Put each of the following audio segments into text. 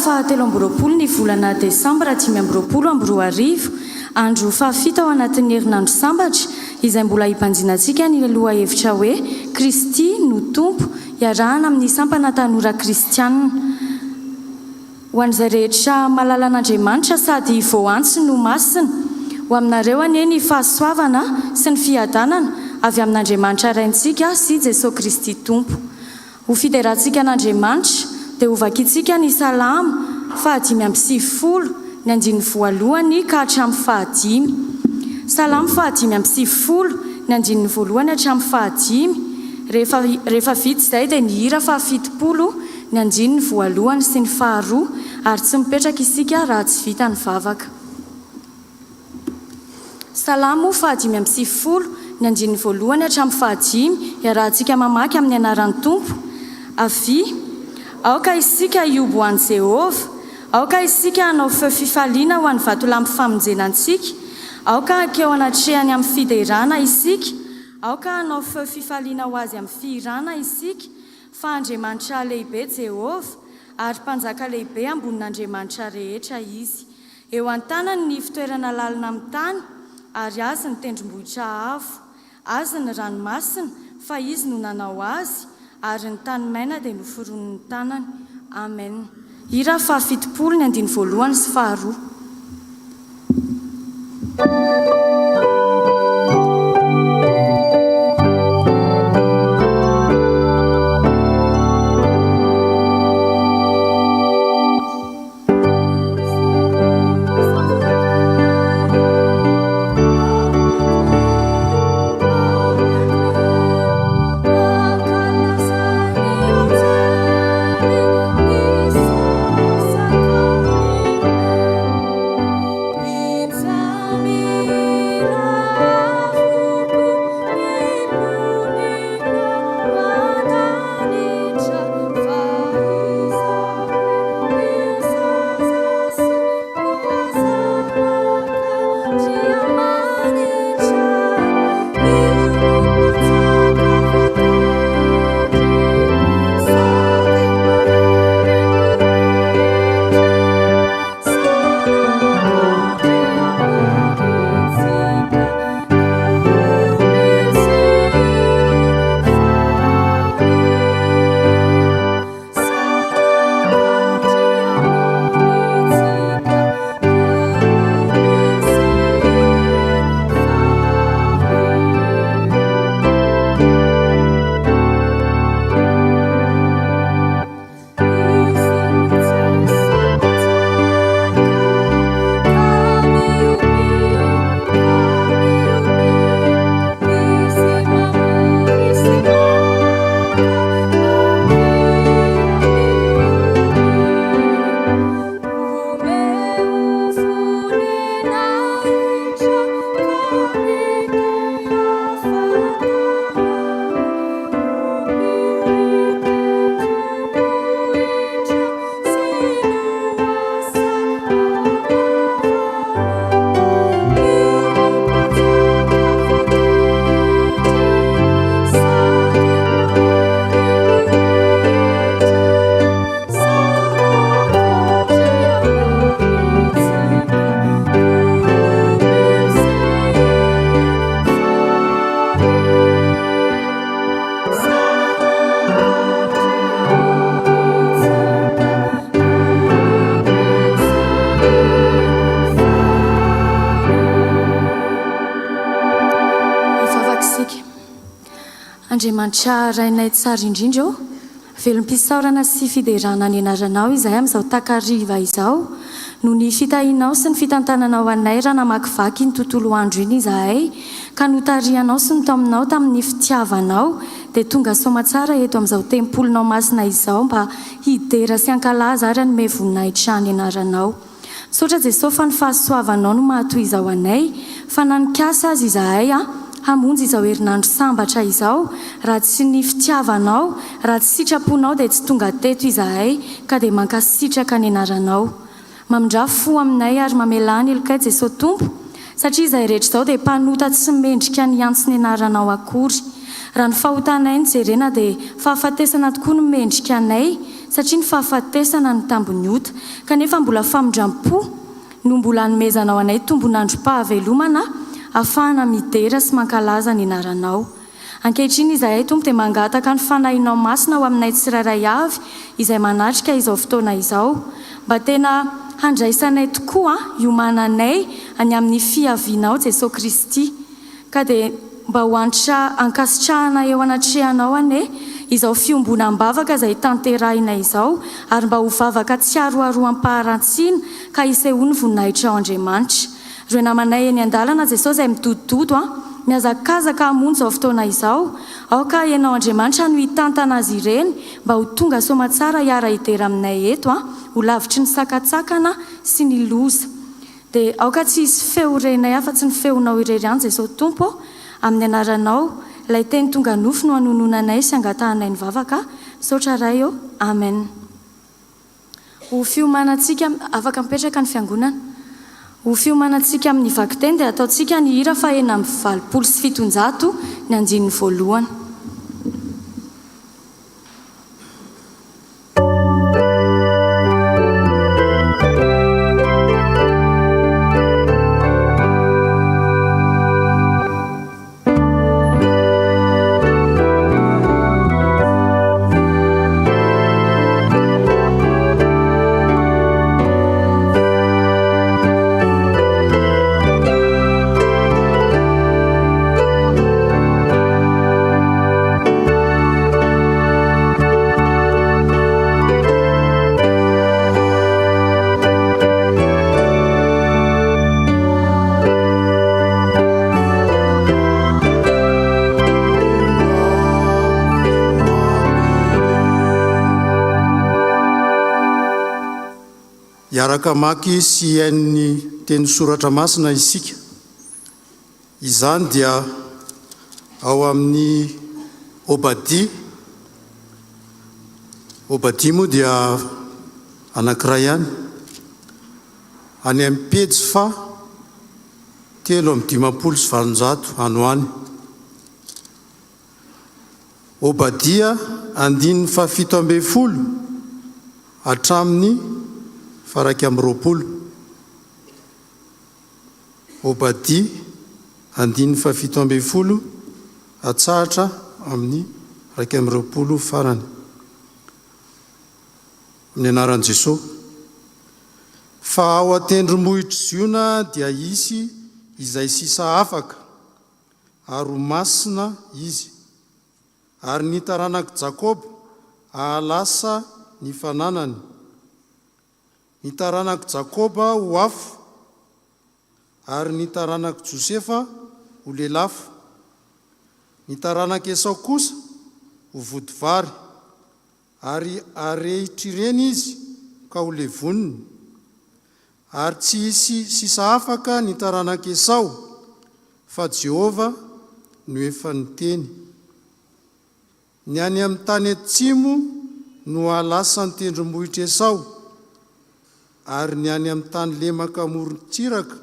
fahatelo amby-roapolo ny volana desambra 2024 andro fahafito ao anatin'ny herinandro sambatra izay mbola hipanjinantsika ny aloha hevitra hoe Kristy no tompo iarahana amin'ny sampana tanora kristianina. Ho an'izay rehetra malala an'Andriamanitra sady voantsy no masina, ho aminareo anie ny fahasoavana sy ny fiadanana avy amin'Andriamanitra raintsika sy Jesosy Kristy tompo. Ho fideratsika an'Andriamanitra dia hovakitsika ny salamo 5:10 ny andininy voalohany ka hatramin'ny 5. Salamo 5:10 ny andininy voalohany hatramin'ny 5. Rehefa vita izay dia ny hira 70 ny andininy voalohany sy ny 2 ary tsy mipetraka isika raha tsy vita ny vavaka. Salamo 5:10 ny andininy voalohany hatramin'ny 5 iarahantsika mamaky amin'ny anaran'ny tompo. Avy aoka isika iobo an Jehova, aoka isika hanao feo fifaliana ho an'ny vatolampy famonjenantsika, aoka hankeo anatrehany amin'ny fiderana isika, aoka hanao feo fifaliana ho azy amin'ny firana isika, fa Andriamanitra lehibe Jehova ary mpanjaka lehibe ambonin'Andriamanitra rehetra izy. Eo an-tanany ny fitoerana lalina amin'ny tany ary azy ny tendrombohitra avo, azy ny ranomasina fa izy no nanao azy ary ny tany maina dia noforon'ny tanany. Amen. Hira 70 ny andininy voalohany sy 2. Andriamanitra rainay tsara indrindra eo, velom-pisaorana sy fiderana ny anaranao izay amin'izao takariva izao, no ny fitahinao sy ny fitantananao anay raha namakivaky ny tontolo andro iny izahay, ka notarianao sy nitaominao tamin'ny fitiavanao, dia tonga somatsara eto amin'izao tempolonao masina izao mba hidera sy hankalaza ary hanome voninahitra ny anaranao. Saotra Jesosy fa ny fahasoavanao no mahatoy izao anay, fa nanikasa azy izahay hamonjy izao herinandro sambatra izao, raha tsy ny fitiavanao, raha tsy sitraponao dia tsy tonga teto izahay, ka dia mankasitraka ny anaranao. Mamindra fo aminay ary mamelany elokay Jesosy tompo, satria izay rehetra izao dia mpanota tsy mendrika ny antsy ny anaranao akory. Raha ny fahotanay ny jerena dia fahafatesana tokoa no mendrika anay, satria ny fahafatesana ny tambony ota kanefa mbola famindram-po no mbola nomezanao anay tombonandrom-pahavelomana ahafahana midera sy mankalaza ny anaranao. Ankehitriny izahay tompo dia mangataka ny fanahinao masina ao aminay tsirairay avy izay manatrika izao fotoana izao mba tena handraisanay tokoa iomananay any amin'ny fiavianao Jesosy Kristy ka dia mba ho ankasitrahana eo anatrehanao ane izao fiombonam-bavaka izay tanterahina izao ary mba ho vavaka tsy aroaroam-paharantsina ka isehoany voninahitra ao Andriamanitra. Ireo namanay eny an-dalana Jesosy izay midodododo miazakazaka hamonjy izao fotoana izao aoka ianao Andriamanitra no hitantana azy ireny mba ho tonga somatsara hiara hidera aminay eto ho lavitry ny sakatsakana sy ny loza dia aoka tsy hisy feo renay afa tsy ny feonao irery ihany Jesosy Tompo amin'ny anaranao ilay teny tonga nofo no hanononanay sy angatahanay ny vavaka saotra ray eo amen. Ho fiomanantsika afaka mipetraka ny fiangonana. Ho fiomanantsika amin'ny vakiteny dia ataontsika ny hira fa 427 ny andininy voalohany. Iaraka maky sy hain'ny teny soratra masina isika. Izany dia ao amin'ny Obadi moa dia anankiray ihany. Any amin'ny pejy 3:500 anoany. Obadia 7:20 hatramin'ny 20. Obadi 7:20 hatsahatra amin'ny 20 farany. Amin'ny anaran'i Jesosy. Fa ao atendrombohitra ziona dia isy izay sisa afaka ary masina izy ary ny taranaka Jakob ahalasa ny fananany. Ny taranaka Jakoba ho afo ary ny taranaka Josefa ho lelafo. Ny taranaka Esau kosa ho vodivary ary arehitrireny izy ka ho levoniny. Ary tsy hisy sisa afaka ny taranaka Esau fa Jehova no efa niteny. Ny any amin'ny tany atsimo no ahalasa ny tendrombohitra Esau ary ny any amin'ny tany lemaka amoron-tsiraka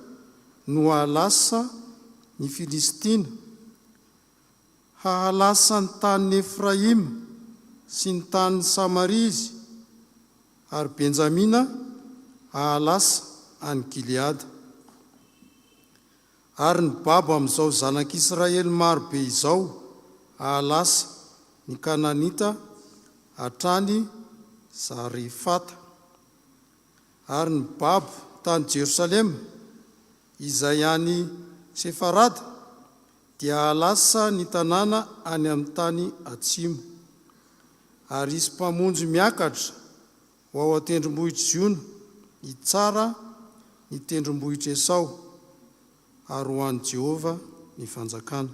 no ahalasa ny Filistina. Hahalasa ny tany Efraima sy ny tany Samaria izy ary Benjamina hahalasa any Gileada. Ary ny babo amin'izao zanak'Israely marobe izao hahalasa ny Kananita hatrany Zarefata. Ary ny babo tany Jerusalema izay any Sefarada dia hahalasa ny tanàna any amin'ny tany atsimo. Ary isy mpamonjy miakatra ho ao atendrombohitra ziona hitsara ny tendrombohitra Esau ary ho an'i Jehova ny fanjakana.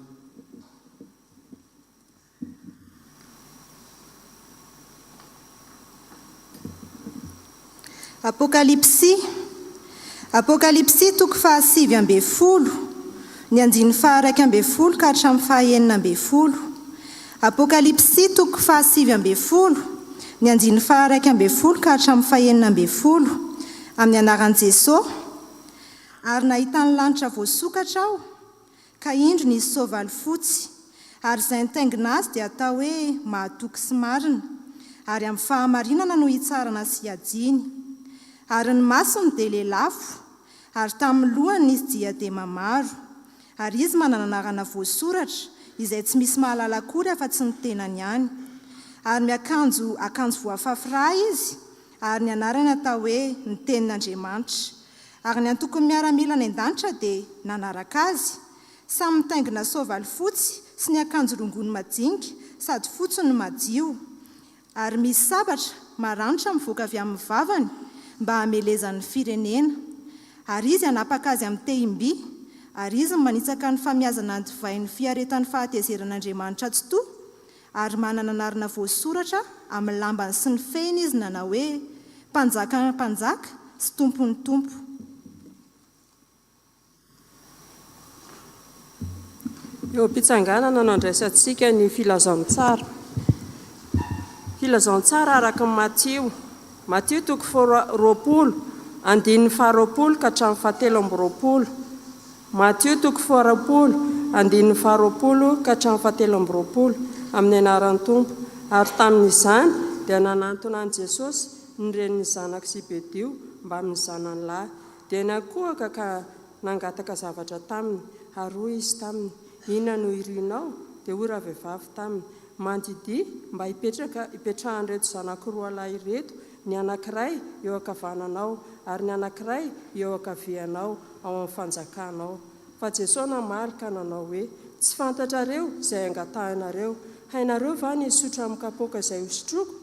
Apokalipsy 7:20 ny andiny 1:20 ka hatramin'ny 9:20. Apokalipsy 7:20 ny andiny 1:20 ka hatramin'ny 9:20 amin'ny anaran'i Jesosy. Ary nahita ny lanitra voasokatra aho ka indro nisy soavaly fotsy ary izay nitaingina azy dia atao hoe mahatoky sy marina ary amin'ny fahamarinana no hitsarana sy hiajiny. Ary ny masony dia lelafo, ary tamin'ny lohany izy diadema maro, ary izy manana anarana voasoratra izay tsy misy mahalala akory afa-tsy ny tenany ihany. Ary miakanjo voafafy izy, ary ny anarany atao hoe ny tenin'Andriamanitra. Ary ny antoko miaramila ny an-danitra dia nanaraka azy, samy mitaingina soavaly fotsy sy ny akanjo rongony madinika sady fotsy no madio. Ary misy sabatra maranitra mivoaka avy amin'ny vavany mba hamelezan'ny firenena. Ary izy hanapaka azy amin'ny tehim-by, ary izy manitsaka ny famiazana ny divain'ny fiaretan'ny fahatezerin'Andriamanitra tsy toa, ary manana anarana voasoratra amin'ny lambany sy ny fehiny izy nanao hoe mpanjaka mpanjaka sy tompony tompo. Eo am-pitsanganana no andraisantsika ny filazantsara. Filazantsara araka ny Matio toko 20 andininy 20 ka hatramin'ny 17. Matio toko 20 andininy 20 ka hatramin'ny 17 amin'ny anaran'ny Tompo. Ary tamin'izany dia nanantona an' Jesosy ny renin'ny zanaka Zebedio mba amin'ny zanany lahy. Dia nakohaka ka nangataka zavatra taminy, ary hoy izy taminy, inona no irinao? Dia hoy ravehivavy taminy, mandidi mba hipetrahan'ireto zanak'roa lahy ireto, ny anankiray eo ankavananao ary ny anankiray eo ankavianao ao amin'ny fanjakanao. Fa Jesosy namaly ka nanao hoe, tsy fantatrareo izay angatahanareo. Hainareo va ny hisotra amin'ny kapoaka izay hosotroko?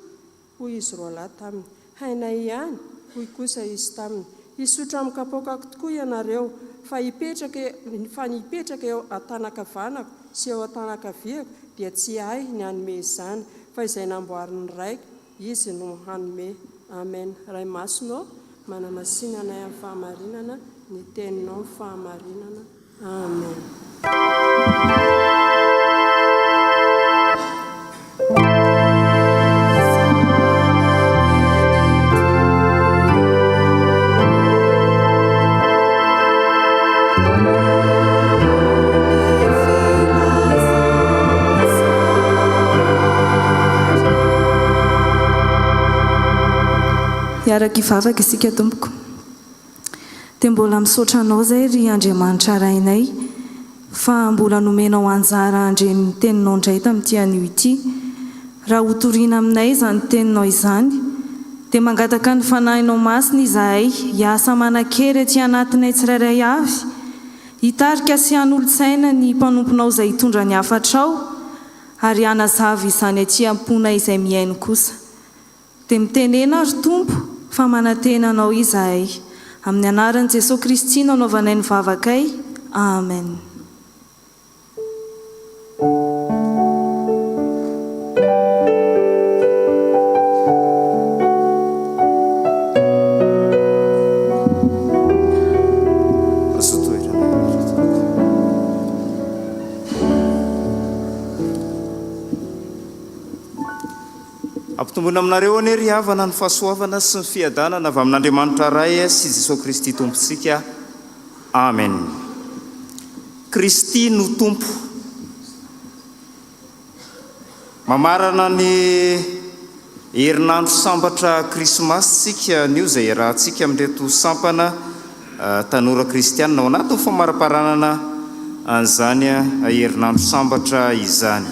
Hoy izy roa lahy taminy. Hainay ihany, hoy kosa izy taminy. Hisotra amin'ny kapoaka tokoa ianareo, fa hipetraka eo an-tanakavanako sy eo an-tanakaviako dia tsy ahy ny hanome izany, fa izay namboarin'ny raiko, izy no hanome. Amen. Ray masonao, manamasinanay amin'ny fahamarinana, ny teninao ny fahamarinana. Amen. Miaraka hivavaka isika tompoko. Dia mbola misaotra anao izay ry Andriamanitra rainay fa mbola nomenao anjara andren'ny teninao indray tamin'ity anio ity. Raha hotoriana aminay izany teninao izany, dia mangataka ny fanahinao masina izahay hiasa manan-kery aty anatinay tsirairay avy, hitarika sy hanolo-tsaina ny mpanomponao izay hitondra ny hafatrao, ary hanazava izany aty am-pona izay miaino kosa. Dia mitenena ary Tompo fa manantena anao izahay. Amin'ny anaran'i Jesosy Kristy no anaovanay ny vavakay. Amen. Ampitombona aminareo ane ry havana ny fahasoavana sy ny fiadanana avy amin'Andriamanitra ray sy Jesosy Kristy tompontsika. Amen. Kristy no tompo. Mamarana ny herinandro sambatra krismasy tsika nio izay rahantsika amin'reto sampana tanora kristianina ao anatin'ny famaraparanana an'izany herinandro sambatra izany.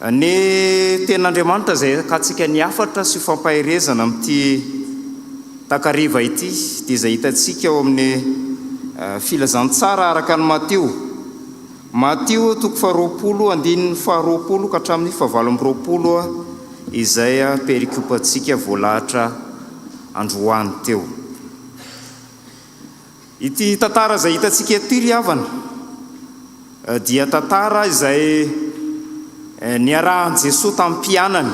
Ny ten'Andriamanitra izay katsika ny afatra sy fampahirezana amin'ity takariva ity dia izay hitantsika ao amin'ny filazantsara araka ny Matio toko 20 andininy 20 ka hatramin'ny 20 izay perikopantsika voalahatra androany teo. Ity tantara izay hitantsika ety ry havana dia tantara izay niarahan'i Jesosy tamin'ny mpianany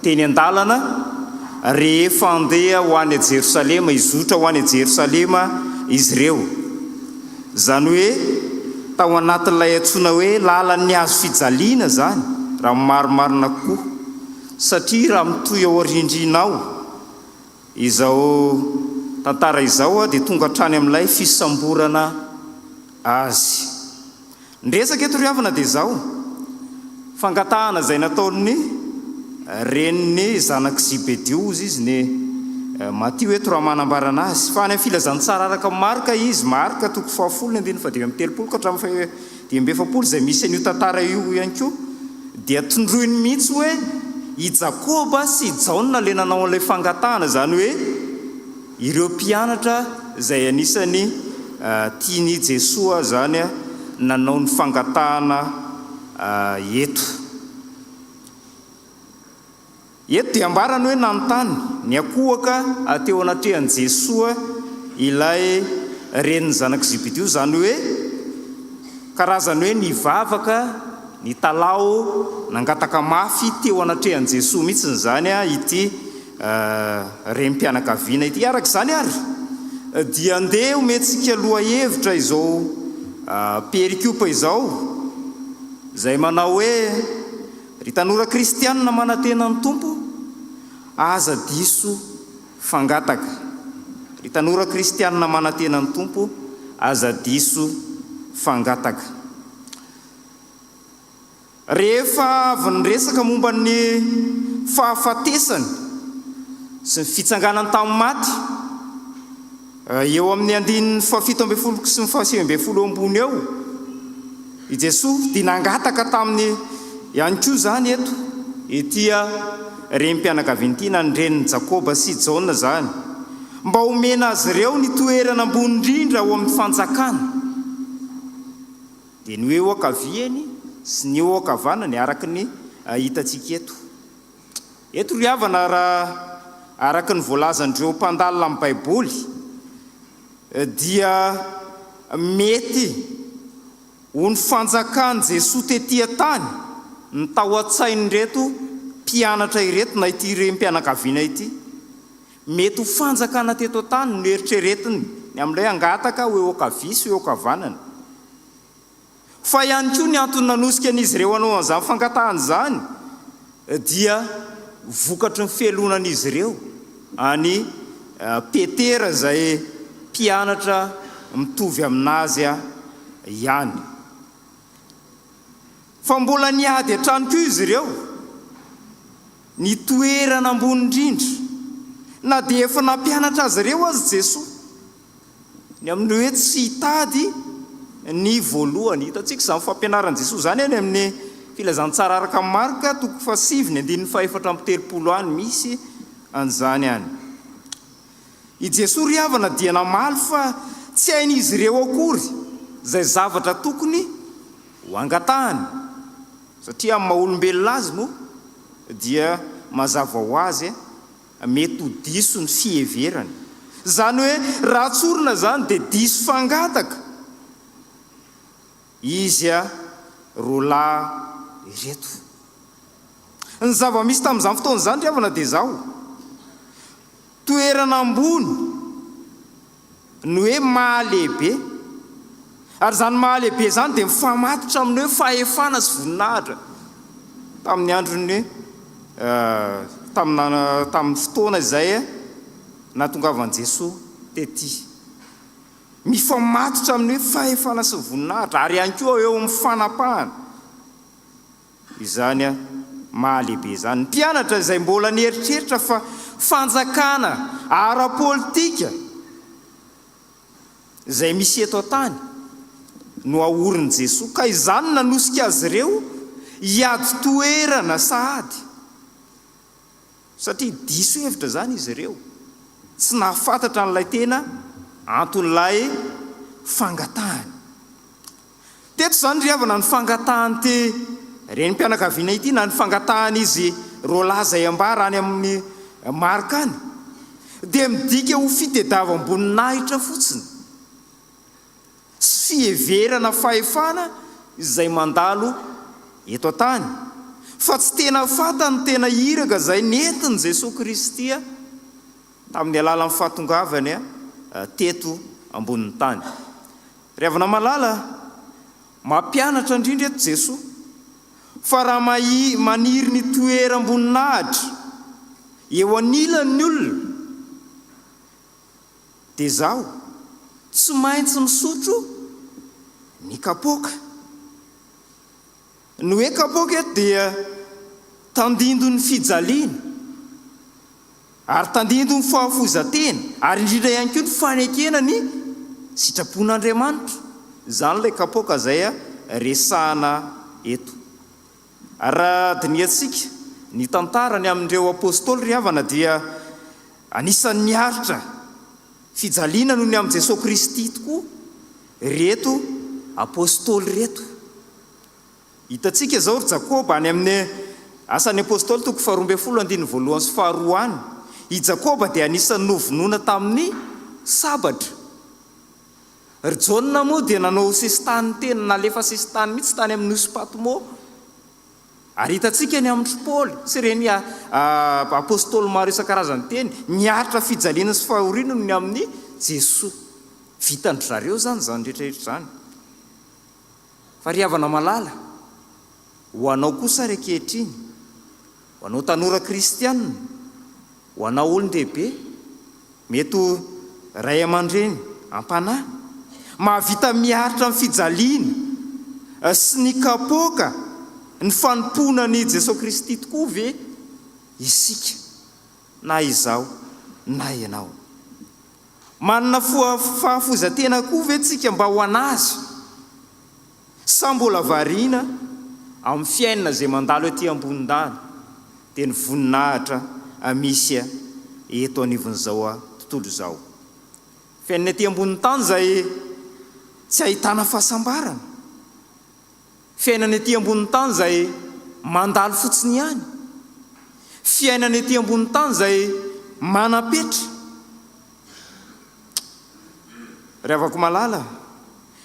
teny an-dalana rehefa andeha ho any Jerosalema, izotra ho any Jerosalema izy ireo. Zany hoe tao anatin'ilay antsoina hoe lalan'ny hazo fijaliana zany, raha marimarina koa, satria raha mitoy ao arindrinao izao tantara izao dia tonga hatrany amin'ilay fisamborana azy. Ndresaka eto ry havana dia izao fangatahana izay nataon'ny reniny zanak Zebedeo izy ny Matio eto raha manambarana azy fa any amin'ny filazantsara araka Marka izy Marka toko 7:30 ka hatramin'ny 17 izay misy an'io tantara io ihany koa dia tondroiny mihitsy hoe i Jakoba sy Jaona le nanao an'ilay fangatahana zany hoe ireo mpianatra izay anisany tiany Jesosy zany nanao ny fangatahana eto dia ambarany hoe nanontany ny akohaka ateo anatrehan Jesosy ilay reniny zanak Zebedeo zany hoe karazany hoe nivavaka ny talao nangataka mafy teo anatrehan Jesosy mihitsy zany ity rem-pianakaviana ity araka zany ary dia andeha ometsika loha hevitra izao perikopa izao zay manao hoe ry tanora kristianina manantena ny tompo aza diso fangataka ry tanora kristianina manantena ny tompo aza diso fangataka rehefa avy nyresaka momba ny fahafatesany sy ny fitsanganany tamin'ny maty eo amin'ny 17 sy ny 18 ambony eo i Jesosy dia nangataka tamin'ny ihany koa zany eto etya rem-pianakaviana ity na ny reniny Jakoba sy Jaona zany mba omena azy ireo ny toerana ambony indrindra ao amin'ny fanjakana dia ny hoe okaviany sy ny okavanany araka ny hitantsika eto ry havana raha araka ny voalazandreo mpandalina amin'ny Baiboly dia mety ho ny fanjakany Jesosy tetỳ tany ny tao an-tsainy reto mpianatra ireto na ity rem-pianakaviana ity mety ho fanjakana teto tany no eritreretiny ny amin'ilay angataka hoe okavia sy hoe okavanana fa ihany koa ny antony nanosika an'izy ireo anao an'izany fangatahana zany dia vokatry ny fialonan'izy ireo any Petera zay mpianatra mitovy aminazy ihany fa mbola niady hatrany koa izy ireo ny toerana ambony indrindra na dia efa nampianatra azy ireo azy Jesosy ny amin'ny hoe tsy hitady ny voalohany hitantsika izany fampianaran' Jesosy zany any amin'ny filazantsara araka Marka toko 7:4 any misy an'izany any i Jesosy ry havana dia namaly fa tsy hain'izy ireo akory zay zavatra tokony ho angatahany satria amin'ny maha-olombelona azy moa dia mazava ho azy mety ho diso ny fiheverany zany hoe raha tsorina zany dia diso fangataka izy roalahy ireto ny zava-misy tamin'izany fotoana zany ry havana dia zao toerana ambony ny hoe mahalehibe ary zany mahalehibe zany dia mifamatitra amin'ny hoe fahefana sy voninahitra tamin'ny androny tamin'ny fotoana izay nahatongavan'i Jesosy tetỳ mifamatotra amin'ny hoe fahefana sy voninahitra ary ihany koa eo amin'ny fanapahana izany mahalehibe zany ny mpianatra izay mbola nieritreritra fa fanjakana ara-politika izay misy eto an-tany no aorin'i Jesosy ka izany nanosika azy ireo hiady toerana sahady satria diso hevitra zany izy ireo tsy nahafantatra n'ilay tena anton'ilay fangatahany teto zany ry havana ny fangatahany te reny mpianakaviana ity na ny fangatahany izy roalahy zay ambara any amin'ny Marka any dia midika ho fitediavam-boninahitra fotsiny sy fiheverana fahefana izay mandalo eto an-tany fa tsy tena fatany tena iraka zay nentiny Jesosy Kristy tamin'ny alalan'ny fahatongavany teto ambonin'ny tany ry havana malala mampianatra indrindra eto Jesosy fa raha maniry ny toeram-boninahitra eo anilan'ny olona dia zaho tsy maintsy misotro ny kapoaka ny hoe kapoaka eto dia tandindo ny fijaliana ary tandindo ny fahafozatena ary indrindra ihany koa ny fanekena ny sitrapon'Andriamanitra. Zany ilay kapoaka izay resahana eto. Ary raha diniantsika ny tantarany amin'ireo apôstôly ry havana dia anisan'ny niaritra fijaliana noho ny amin'i Jesosy Kristy tokoa reto apôstôly reto. Hitantsika zao ry Jakoba any amin'ny asan'ny apôstôly toko 12:1-2 i Jakoba dia anisan'ny novonoina tamin'ny sabatra. Ry Jaona moa dia nanao sesitany tena nalefa sesitany mihitsy tany amin'ny nosy Patmo. Ary hitantsika ny amin'ny Paoly sy ireny apôstôly maro isan-karazany teny niaritra fijaliana sy fahoriana ny amin'ny Jesosy. Vitandry zareo zany rehetrarehetra zany. Fa ry havana malala ho anao kosa ry ankehitriny, ho anao tanora kristianina, ho anao olon-dehibe, mety ray aman-dreny ampanahy, mahavita miaritra amin'ny fijaliana sy ny kapoaka ny fanompoana ny Jesosy Kristy tokoa ve isika na izaho na ianao? Manana fahafozatena koa ve tsika mba ho anazy sa mbola variana amin'ny fiainana izay mandalo etỳ ambony-dany dia ny voninahitra misy eto anivon'izao tontolo izao. Fiainana etỳ ambony tany izay tsy ahitana fahasambarana, fiainana etỳ ambony tany izay mandalo fotsiny ihany, fiainana etỳ ambony tany izay manapetra. Ravako malala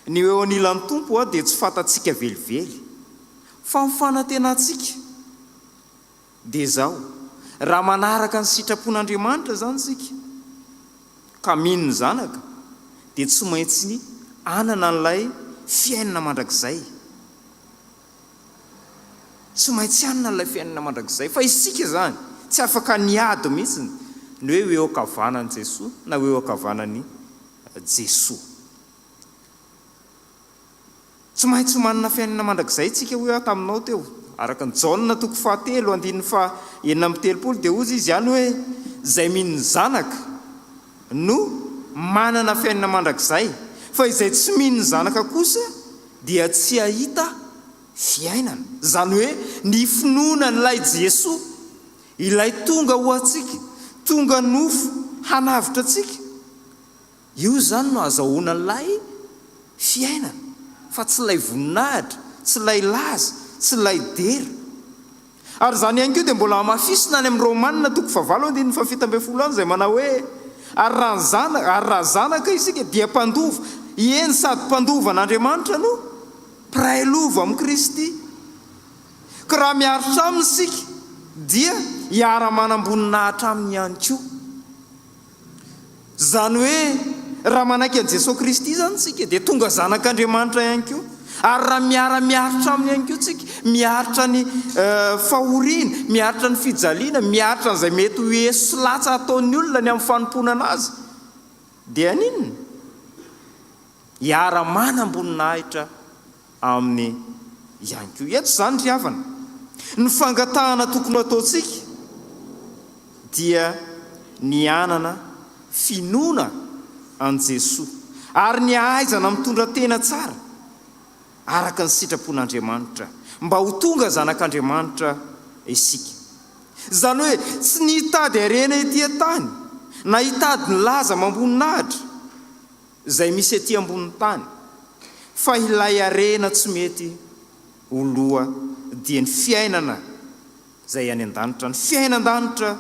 ny eo anilan'ny tompo dia tsy fantatsika velively fa mifanantenantsika dia zao raha manaraka ny sitrapon'Andriamanitra zany sika ka mino ny zanaka dia tsy maintsy anana n'ilay fiainana mandrakizay, tsy maintsy anana n'ilay fiainana mandrakizay. Fa isika zany tsy afaka niady mihitsy ny hoe eo ankavanan'i Jesosy na eo ankavanan'i Jesosy. Tsy maintsy manana fiainana mandrakizay tsika hoe taminao teo araka ny Jaona toko 7:9-30 dia ozy izy ihany hoe izay mino ny zanaka no manana fiainana mandrakizay, fa izay tsy mino ny zanaka kosa dia tsy ahita fiainana. Zany hoe ny finoana n'ilay Jesosy ilay tonga ho antsika, tonga nofo hanavitra antsika, io zany no azahoana n'ilay fiainana, fa tsy ilay voninahitra, tsy ilay laza, tsy ilay dera. Ary zany ihany koa dia mbola mafisina any amin'ny Romanina toko 9:7 izay manao hoe ary raha zanaka isika dia mpandova, eny sady mpandova an'Andriamanitra no mpiray lova amin'ny Kristy. Ka raha miaritra aminy isika dia hiara-manam-boninahitra aminy ihany koa. Zany hoe raha manaiky an'i Jesosy Kristy zany tsika dia tonga zanak'Andriamanitra ihany koa. Ary raha miara-miaritra aminy ihany koa tsika, miaritra ny fahoriana, miaritra ny fijaliana, miaritra n'izay mety ho heso latsa ataon'ny olona ny amin'ny fanompona anazy, dia ninona? Hiara-manam-boninahitra aminy ihany koa. Eto zany ry havana ny fangatahana tokony ataontsika dia ny anana finoana an Jesosy ary ny ahaizana mitondra tena tsara araka ny sitrapon'Andriamanitra mba ho tonga zanak'Andriamanitra isika. Zany hoe tsy nihitady arena etỳ tany na hitady ny laza mamboninahitra izay misy etỳ ambony tany, fa ilay arena tsy mety ho loha dia ny fiainana izay any an-danitra, ny fiainan-danitra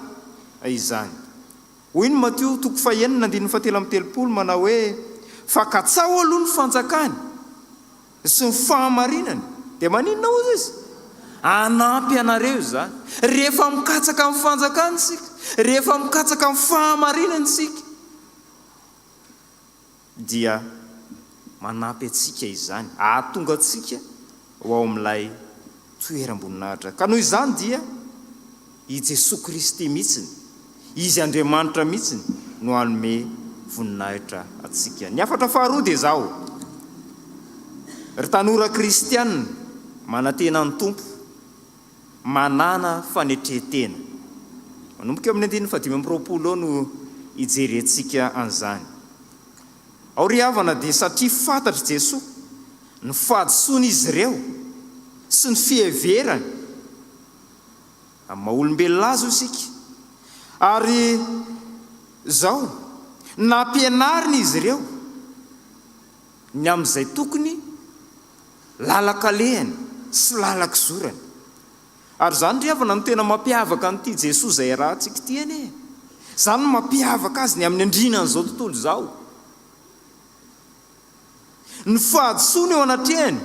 izany. Hoy ny Mateo toko 9:7 manao hoe fa katsao aloha ny fanjakany sy ny fahamarinany, dia maninona ozy izy? Anampy anareo zany rehefa mikatsaka amin'ny fanjakany sika, rehefa mikatsaka amin'ny fahamarinany sika, dia manampy atsika izany, ahatonga atsika ho ao amin'ilay toeram-boninahitra. Ka noho izany dia i Jesosy Kristy mihitsiny, izy Andriamanitra mihitsiny no hanome voninahitra atsika. Ny afatra faharoa dia zao: ry tanora kristianina manantena ny tompo manana fanetretena. Manomboka amin'ny 520 no ijerentsika an'izany. Ao ry havana dia satria fantatra Jesosy ny fahadisoan'izy ireo sy ny fiheverany amin'ny maha-olombelona azy isika. Ary zao nampianariny izy ireo ny amin'izay tokony lalakalehany sy lalakizorany. Ary zany ry havana no tena mampiavaka an'ity Jesosy izay rahantsika ity anie. Zany no mampiavaka azy ny amin'ny andrinan'izao tontolo izao. Ny fahadisoany eo anatrehany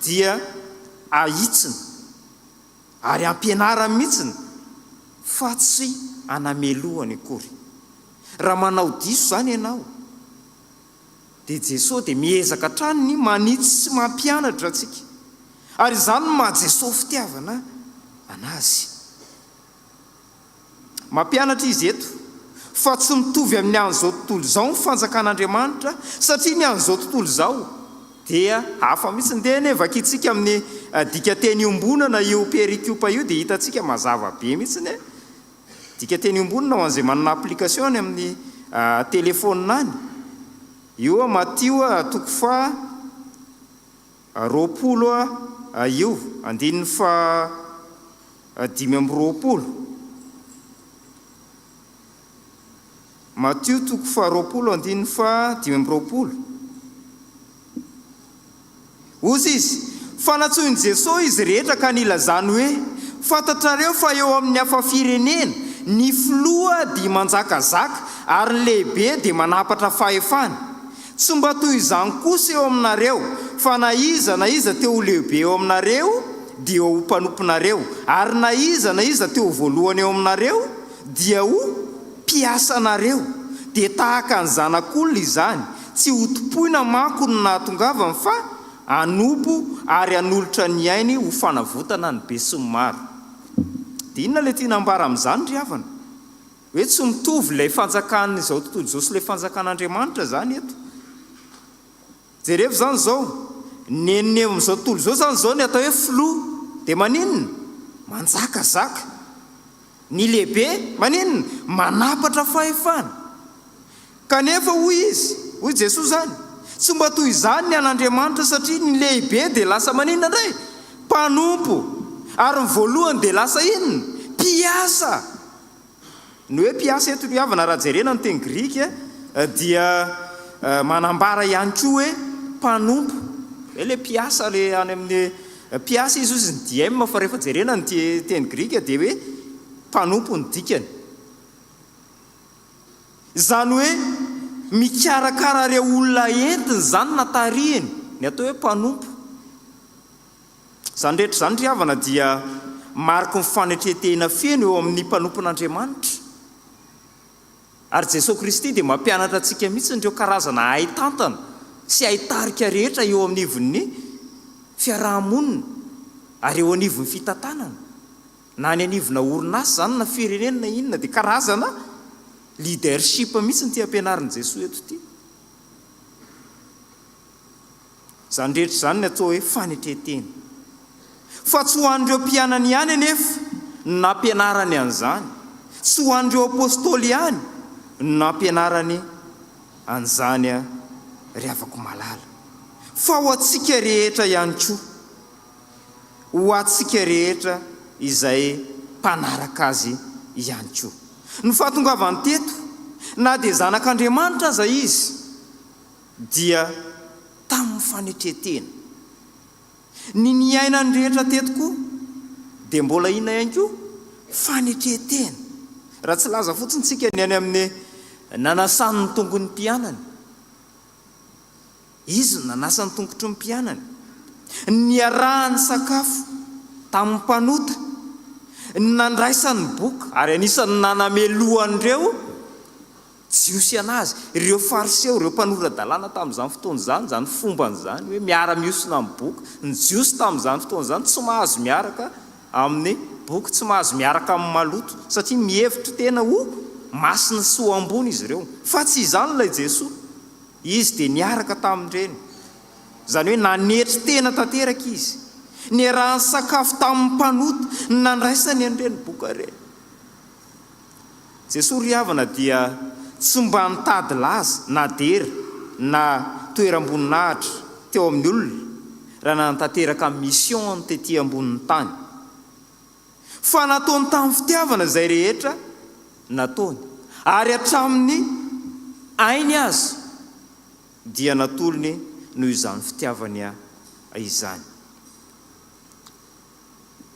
dia ahitsiny ary ampianarany mihitsiny fa tsy anamelohany akory. Raha manao diso zany ianao dia Jesosy dia miezaka hatrany manitsy sy mampianatra antsika. Ary zany no maha Jesosy fitiavana anazy. Mampianatra izy eto fa tsy mitovy amin'ny an'izao tontolo izao ny fanjakan'Andriamanitra, satria ny an'izao tontolo izao dia hafa mihitsy. Ndeha nefa antsika amin'ny dika teny iombonana io perikopa io dia hitantsika mazava be mihitsy ne. Dika teny iombonana ho an'izay manana application amin'ny telefônina any. Io Matio 20 io 5:20. Matio 20:5. Ozy izy fanatsoiny Jesosy izy rehetra ka nilazany hoe fantatrareo fa eo amin'ny hafa firenena ny filoha dia manjakazaka ary ny lehibe dia manapatra fahefana. Tsy mba toy izany kosa eo aminareo, fa na iza teo lehibe eo aminareo dia ho mpanomponareo, ary na iza teo voalohany eo aminareo dia ho mpiasanareo. Dia tahaka ny zanak'olona izany, tsy hotompoina manko no nahatongavany fa anopo ary anolotra ny ainy ho fanavotana ny be sy ny maro. Dia inona ilay tiana ambara amin'izany ry havana? Hoe tsy mitovy ilay fanjakan'izao tontolo izao sy ilay fanjakan'Andriamanitra zany eto. Jereo zany zao neneo amin'izao tontolo izao zany zao ny atao hoe filoha dia maninona? Manjakazaka. Ny lehibe maninona? Manapatra fahefana. Kanefa hoy izy, hoy Jesosy zany, tsy mba toy izany ny an'Andriamanitra, satria ny lehibe dia lasa maninona indray? Mpanompo. Ary ny voalohany dia lasa inona? Mpiasa. Ny hoe mpiasa eto ry havana raha jerena ny teny Grika dia manambara ihany koa hoe mpanompo. Hoe le mpiasa le any amin'ny mpiasa izy ny diem fa rehefa jerena ny teny Grika dia hoe mpanompo ny dikany. Zany hoe mikarakara ireo olona entiny zany natarihany ny atao hoe mpanompo. Zany rehetra zany ry havana dia mariky ny fanetretena feno eo amin'ny mpanompon'Andriamanitra. Ary Jesosy Kristy dia mampianatra antsika mihitsy ireo karazana haitantana sy haitarika rehetra eo amin'ny ivon'ny fiarahamonina ary eo anivon'ny fitantanana, na ny anivona orinasa zany na firenena inona, dia karazana leadership mihitsy ny ty ampianarin'i Jesosy eto ity. Zany rehetra zany ny atao hoe fanetretena. Fa tsy ho an'ireo mpianany ihany anefa nampianarany an'izany, tsy ho an'ireo apôstôly ihany nampianarany an'izany ry havako malala, fa ho antsika rehetra ihany koa, ho antsika rehetra izay mpanaraka azy ihany koa. Ny fahatongavany teto, na dia zanak'Andriamanitra aza izy, dia tamin'ny fanetretena. Ny niainany rehetra teto koa dia mbola inona ihany koa? Fanetretena. Raha tsy laza fotsiny tsika ny any amin'ny nanasany ny tongon'ny mpianany. Izy nanasa ny tongotry ny mpianany. Niarahany sakafo tamin'ny mpanota, nandraisany boka ary anisany nanamelohan'ireo jiosy anazy, ireo fariseo, ireo mpanora-dalàna tamin'izany fotoana zany, zany fomban'izany hoe miara-miosina amin'ny boka. Ny jiosy tamin'izany fotoana zany tsy mahazo miaraka amin'ny boka, tsy mahazo miaraka amin'ny maloto, satria mihevitra tena ho masina sy ho ambony izy ireo. Fa tsy izany ilay Jesosy, izy dia niaraka tamin'ireny. Zany hoe nanetry tena tanteraka izy, ny arahany sakafo tamin'ny mpanoto nandraisany andreny boka reny. Jesosy ry havana dia tsy mba nitady laza na dera na toeram-boninahitra teo amin'ny olona raha nantanteraka mission tetỳ ambonin'ny tany, fa nataony tamin'ny fitiavana izay rehetra nataony, ary hatramin'ny ainy azy dia natolony noho izany fitiavany izany.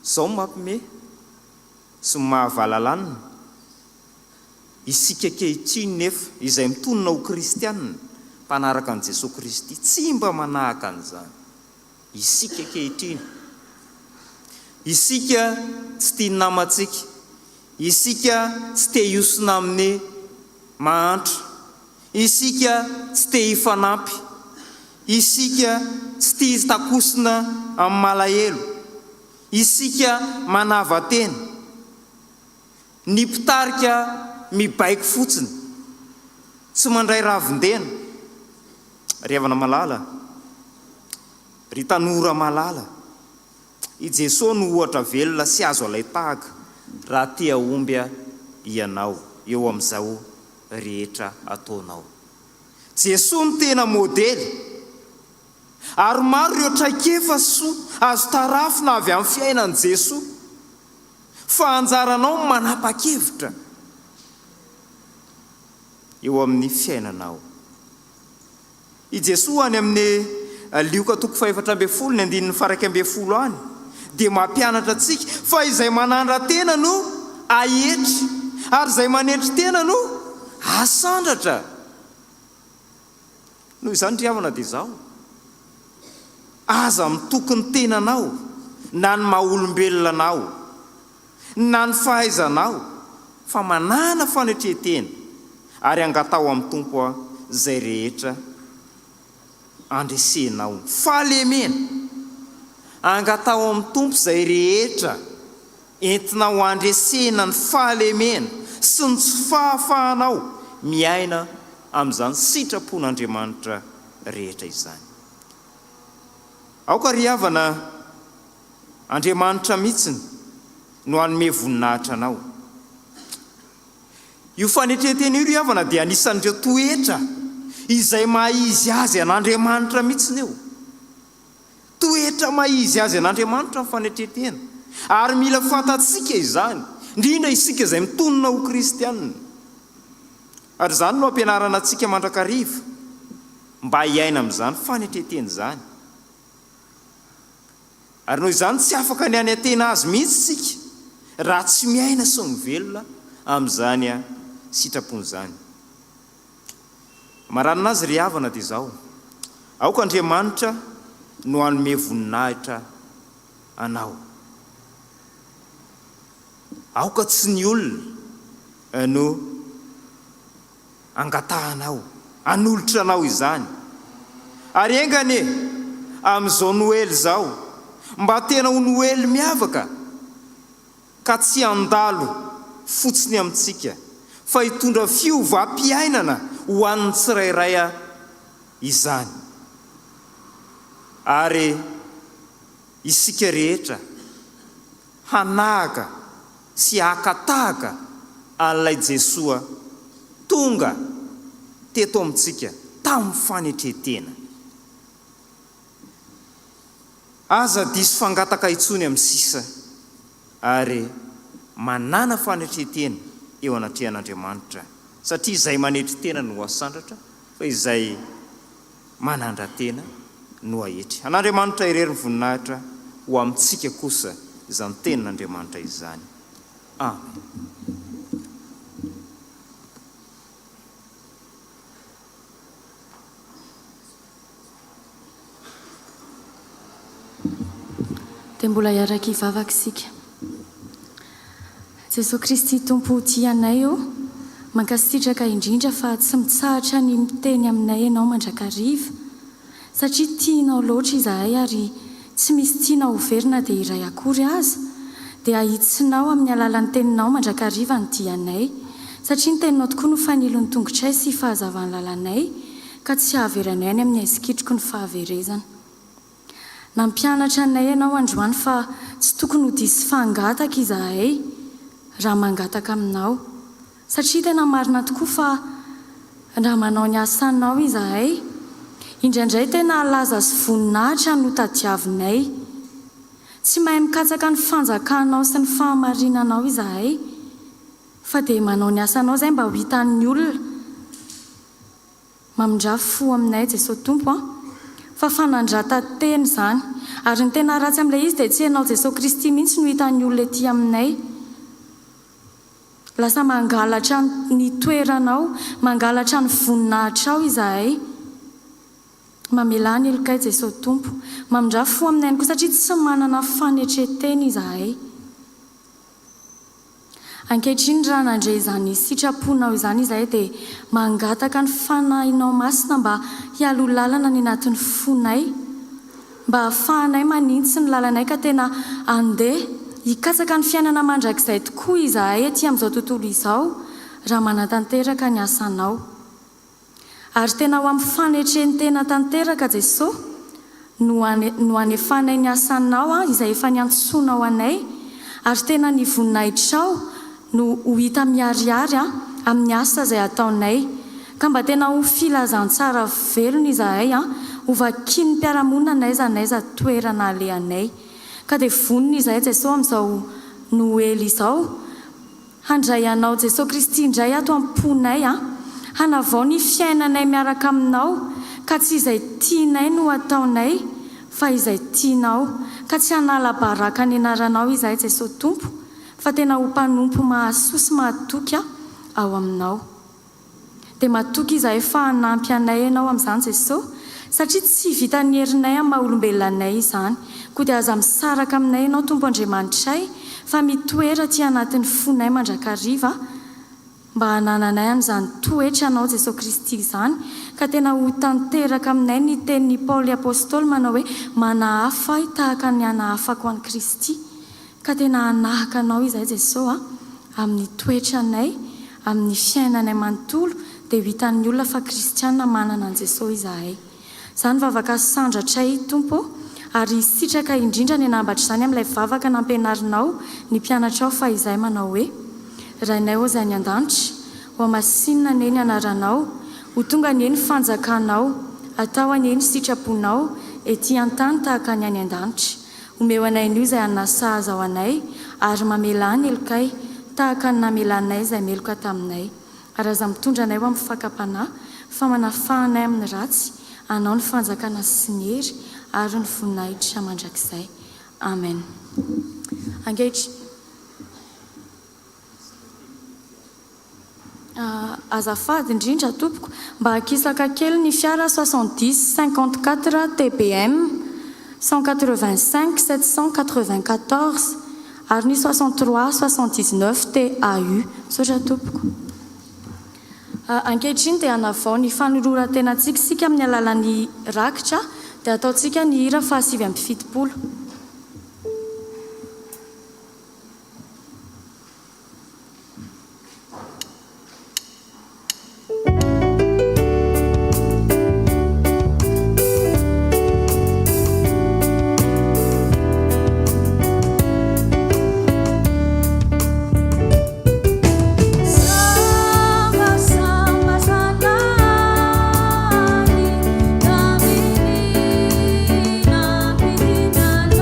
Zao mampime sy mahavalalana isika kehitriny nefa izay mitonona ho kristianina mpanaraka an' Jesosy Kristy tsy mba manahaka an'izany. Isika kehitriny, isika tsy tia ny namantsika, isika tsy tia hiosina amin'ny mahantra, isika tsy tia hifanampy, isika tsy tia hitakosina amin'ny malahelo, isika manavatena, ny mpitarika mibaiko fotsiny, tsy mandray ravindena. Ry havana malala, ry tanora malala, i Jesosy no ohatra velona sy azo alay tahaka raha tia omby ianao eo amin'izao rehetra ataonao. Jesosy no tena modely, ary maro ireo traikefa so azo tarafina avy amin'ny fiainan' Jesosy, fa anjaranao manapa-kevitra eo amin'ny fiainanao. I Jesosy any amin'ny Lioka 4:1-10 any dia mampianatra antsika fa izay manandra tena no ahetry, ary izay manetry tena no asandratra. Noho izany ry havana dia izao, aza mitoky ny tenanao, na ny maha-olombelonanao, na ny fahaizanao, fa manana fanetretena ary angatao amin'ny tompo izay rehetra andresenao. Fahalemena angatao amin'ny tompo izay rehetra entinao andresena ny fahalemena sy ny tsy fahafahanao miaina amin'izany sitrapon'Andriamanitra rehetra izany. Aoka ry havana, Andriamanitra mihitsiny no hanome voninahitra anao. Io fanetretena io ry havana dia anisan'ireo toetra izay mahizy azy an'Andriamanitra mihitsiny eo. Toetra mahizy azy an'Andriamanitra ny fanetretena, ary mila fantatsika izany, indrindra isika izay mitonona ho kristianina. Ary izany no ampianarana antsika mandrakariva mba hiaina amin'izany fanetretena izany. Ary noho izany tsy afaka ny any antena azy mihitsy isika raha tsy miaina sy mivelona amin'izany sitrapon'izany. Maranana azy ry havana dia izao, aoka Andriamanitra no hanome voninahitra anao. Aoka tsy ny olona no angatahanao, anolotra anao izany. Ary engane amin'izao Noely izao, mba tena ho Noely miavaka, ka tsy andalo fotsiny amintsika, fa hitondra fiovam-piainana ho an'ny tsirairay izany. Ary isika rehetra hanahaka sy hakatahaka an'ilay Jesosy tonga teto amintsika tamin'ny fanetretena. Aza diso fangataka itsony amin'ny sisa, ary manana fanetretena eo anatrehan'Andriamanitra, satria izay manetry tena no asandratra, fa izay manandra tena no ahetry. An'Andriamanitra irery ny voninahitra ho amintsika kosa izany tenin'Andriamanitra izany. Amen. Dia mbola hiaraka hivavaka isika. Jesosy Kristy Tompo tianay eo, mankasitraka indrindra fa tsy mitsahatra ny miteny aminay ianao mandrakariva, satria tianao loatra izahay ary tsy misy tianao overina dia iray akory aza, dia ahitsinao amin'ny alalan'ny teninao mandrakariva ny tianay, satria ny teninao tokoa no fanilon'ny tongotray sy fahazavan'ny lalanay, ka tsy hahaveranay any amin'ny aizikitroko ny fahaverezana. nampianatra anay ianao androany fa tsy tokony ho disy fangataka izahay raha mangataka aminao satria tena marina tokoa fa raha manao ny asanao izahay indraindray tena laza sy voninahitra no tadiavinay tsy mahay mikatsaka ny fanjakanao sy ny fahamarinanao izahay fa dia manao ny asanao izay mba ho hitan'ny olona mamindrafo aminay Jesosy Tompo fa fanandra-tanteny izany ary ny tena ratsy amin'ilay izy dia tsy ianao Jesosy Kristy mihitsy no hitan'ny olona ety aminay lasa mangalatra ny toeranao mangalatra ny voninahitrao izahay mamelany ilokay Jesosy Tompo mamindrafo aminay koa satria tsy manana fanetreteny izahay ankehitriny raha nandray izany sitraponao izany izahay dia mangataka ny fanahinao masina mba hialo lalana ny anatin'ny fonay mba hahafahanay manintsy ny lalanay ka tena andeha hikatsaka ny fiainana mandrakizay tokoa izahay ety amin'izao tontolo izao raha manatanteraka ny asanao ary tena ho amin'ny fanetreny tena tanteraka Jesosy no hanefanay ny asanao izay efa niantsoanao anay ary tena ny voninahitrao no ho hita miariary amin'ny asa izay ataonay ka mba tena ho filazantsara velona izahay ho vakian'ny mpiaramonina naiza toerana alehanay ka dia vonina izahay Jesosy amin'izao Noely izao handray anao Jesosy Kristy indray ato am-ponay hanavao ny fiainanay miaraka aminao ka tsy izay tianay no ataonay fa izay tianao ka tsy hanala baraka ny anaranao izahay Jesosy Tompo fa tena ho mpanompo mahasoa sy mahatoky ao aminao dia matoky izahay fa hanampy anay ianao amin'izany Jesosy satria tsy vita ny herinay amin'ny maha-olombelonanay izany koa dia aza misaraka aminay ianao Tompo Andriamanitray fa mitoera ty anatin'ny fonay mandrakariva mba hanananay an'izany toetra anao Jesosy Kristy izany ka tena ho tanteraka aminay ny tenin'ny Paoly apôstôly manao hoe manahafa tahaka ny hanahafako an'i Kristy ka tena hanahaka anao izahay Jesosy amin'ny toetranay amin'ny fiainanay manontolo dia ho hitan'ny olona fa kristianina manana an Jesosy izahay izany vavaka sandratray Tompo ary sitraka indrindra ny anambatra izany amin'ilay vavaka nampianarinao ny mpianatrao fa izay manao hoe rainay ho izay ny an-danitra ho amasinina ny eny anaranao ho tonga ny eny fanjakanao atao any eny sitraponao ety an-tany tahaka ny any an-danitra omeo anay nio izay hanasa azy ao anay ary mamelany elokay tahaka ny namelanay izay meloka taminay ary aza mitondra anay ho amin'ny fakapanahy fa manafahanay amin'ny ratsy anao ny fanjakana sy ny hery ary ny voninahitra mandrakizay amen ankehitriny azafady indrindra tompoko mba hakisaka kely ny fiara 70 54 TPM 185 794 ary ny 63 79 TAU sotra tompoko ankehitriny dia hanavao ny fanoloran-tenantsika sika amin'ny alalan'ny rakitra dia ataontsika ny hira 770. Kami ni na pilihan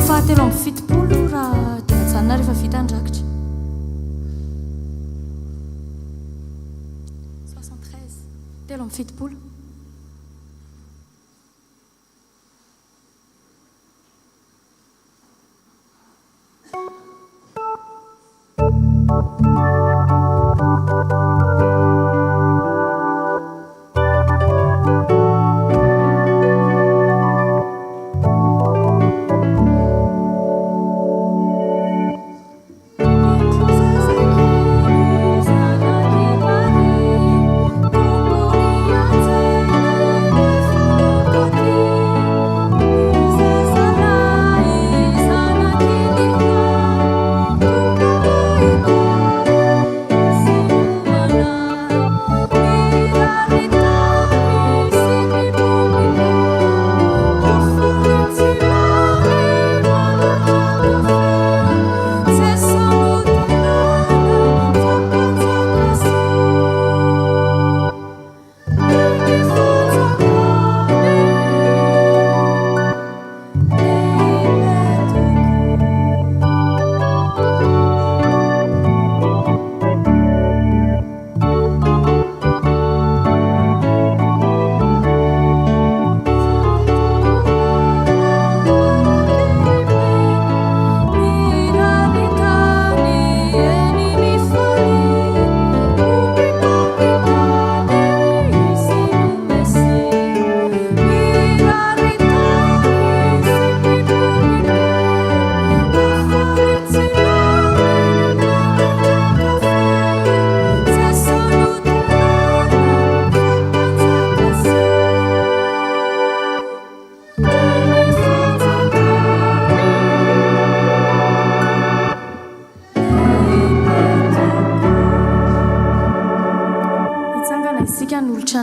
fahatelo amin'ny fitopolo raha dia ajanona rehefa vita andrakitra 73 telo amin'ny fitopolo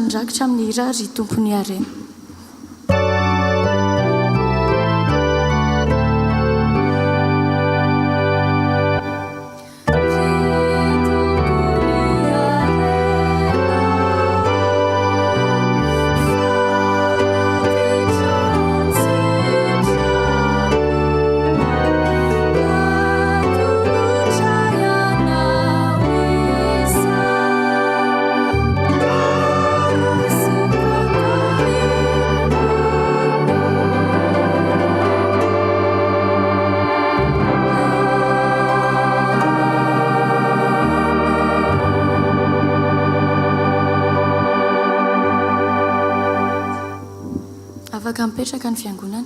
Ndrakitra amin'ny hira ry tompony harena mipetraka ny fiangonana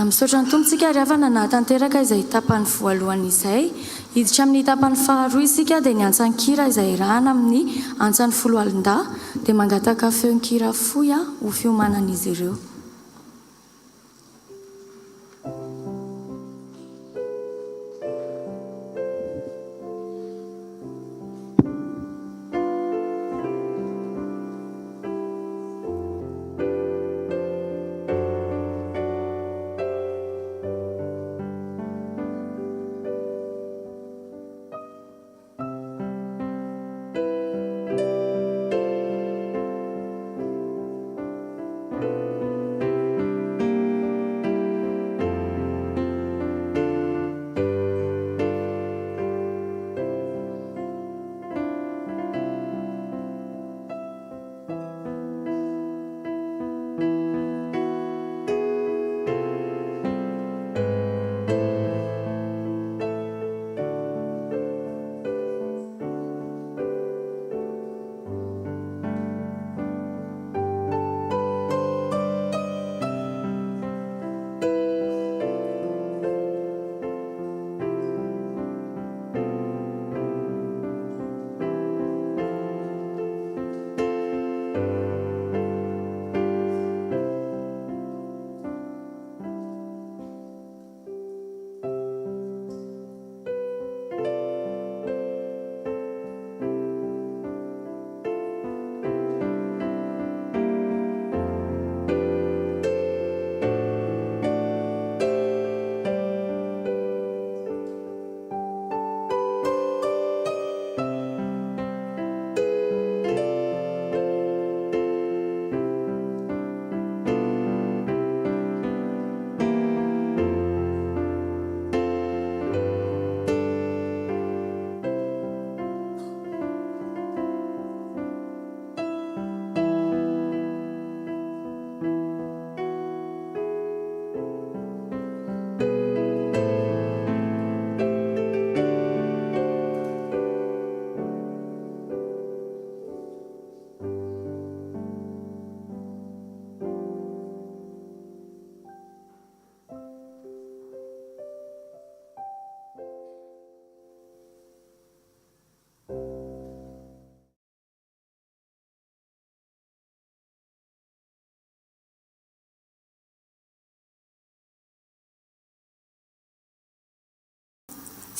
misaotra ny tompontsika ary avana nahatanteraka izay tapany voalohany izay hiditra amin'ny tapany faharoa isika dia ny antsankira izay rahana amin'ny antsany folo alin-da dia mangataka feon-kira foy ho fiomanan'izy ireo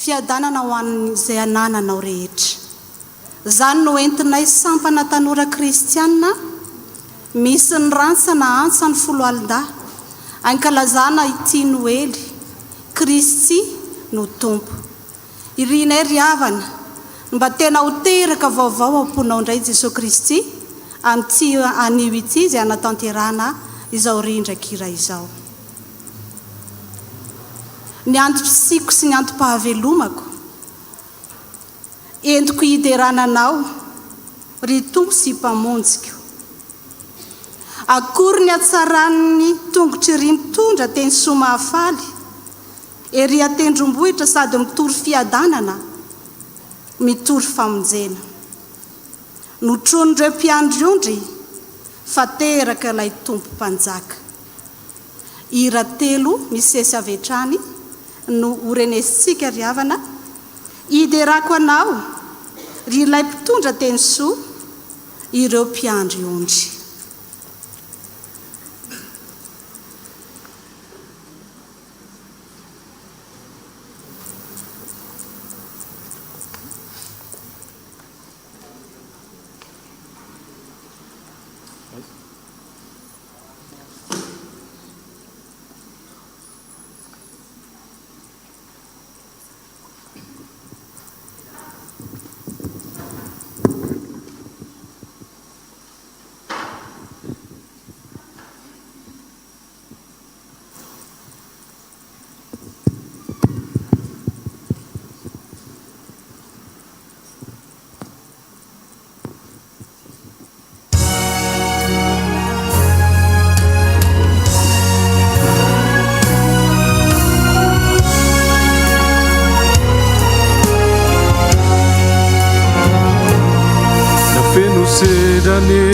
fiadanana ho an'izay anananao rehetra. Zany no entinay sampana tanora kristianina misy ny rantsana antsa ny 10 alina ankalazana ity Noely, Kristy no tompo. Irinay ry havana mba tena ho teraka vaovao amponao indray Jesosy Kristy amin'ity anio ity izay anatanterana izao rindrakira izao. Ny antom-pisiko sy ny antom-pahavelomako entiko hiderananao ry tompo sy mpamonjiko. Akory ny atsaran'ny tongotry ry mitondra teny soa mahafaly ery atendrombohitra sady mitory fiadanana mitory famonjena. Notron'ireo mpiandriondry fa teraka ilay tompo mpanjaka. Ira 3 misesy avetrany no orenesitsika ry havana hiderako anao ry ilay mpitondra teny soa ireo mpiandriondry. Sedane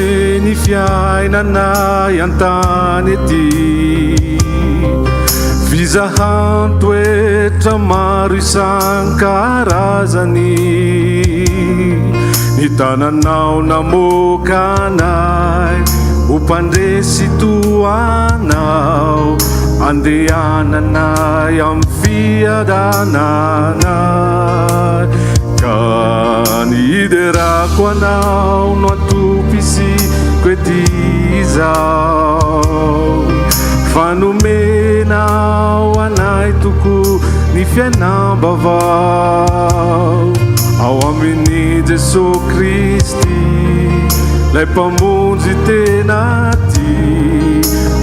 ny fiainanay antany ety fizahan-toetra maro isan-karazany ny tananao namokanay ho mpandresy toanao andehananay amin'ny fiadananay ka niderako anao no antopisiko ety izao fanomenao anay toko ny fiainam-bavao ao amin'ny Jesosy Kristy lay mpamonjy tena ty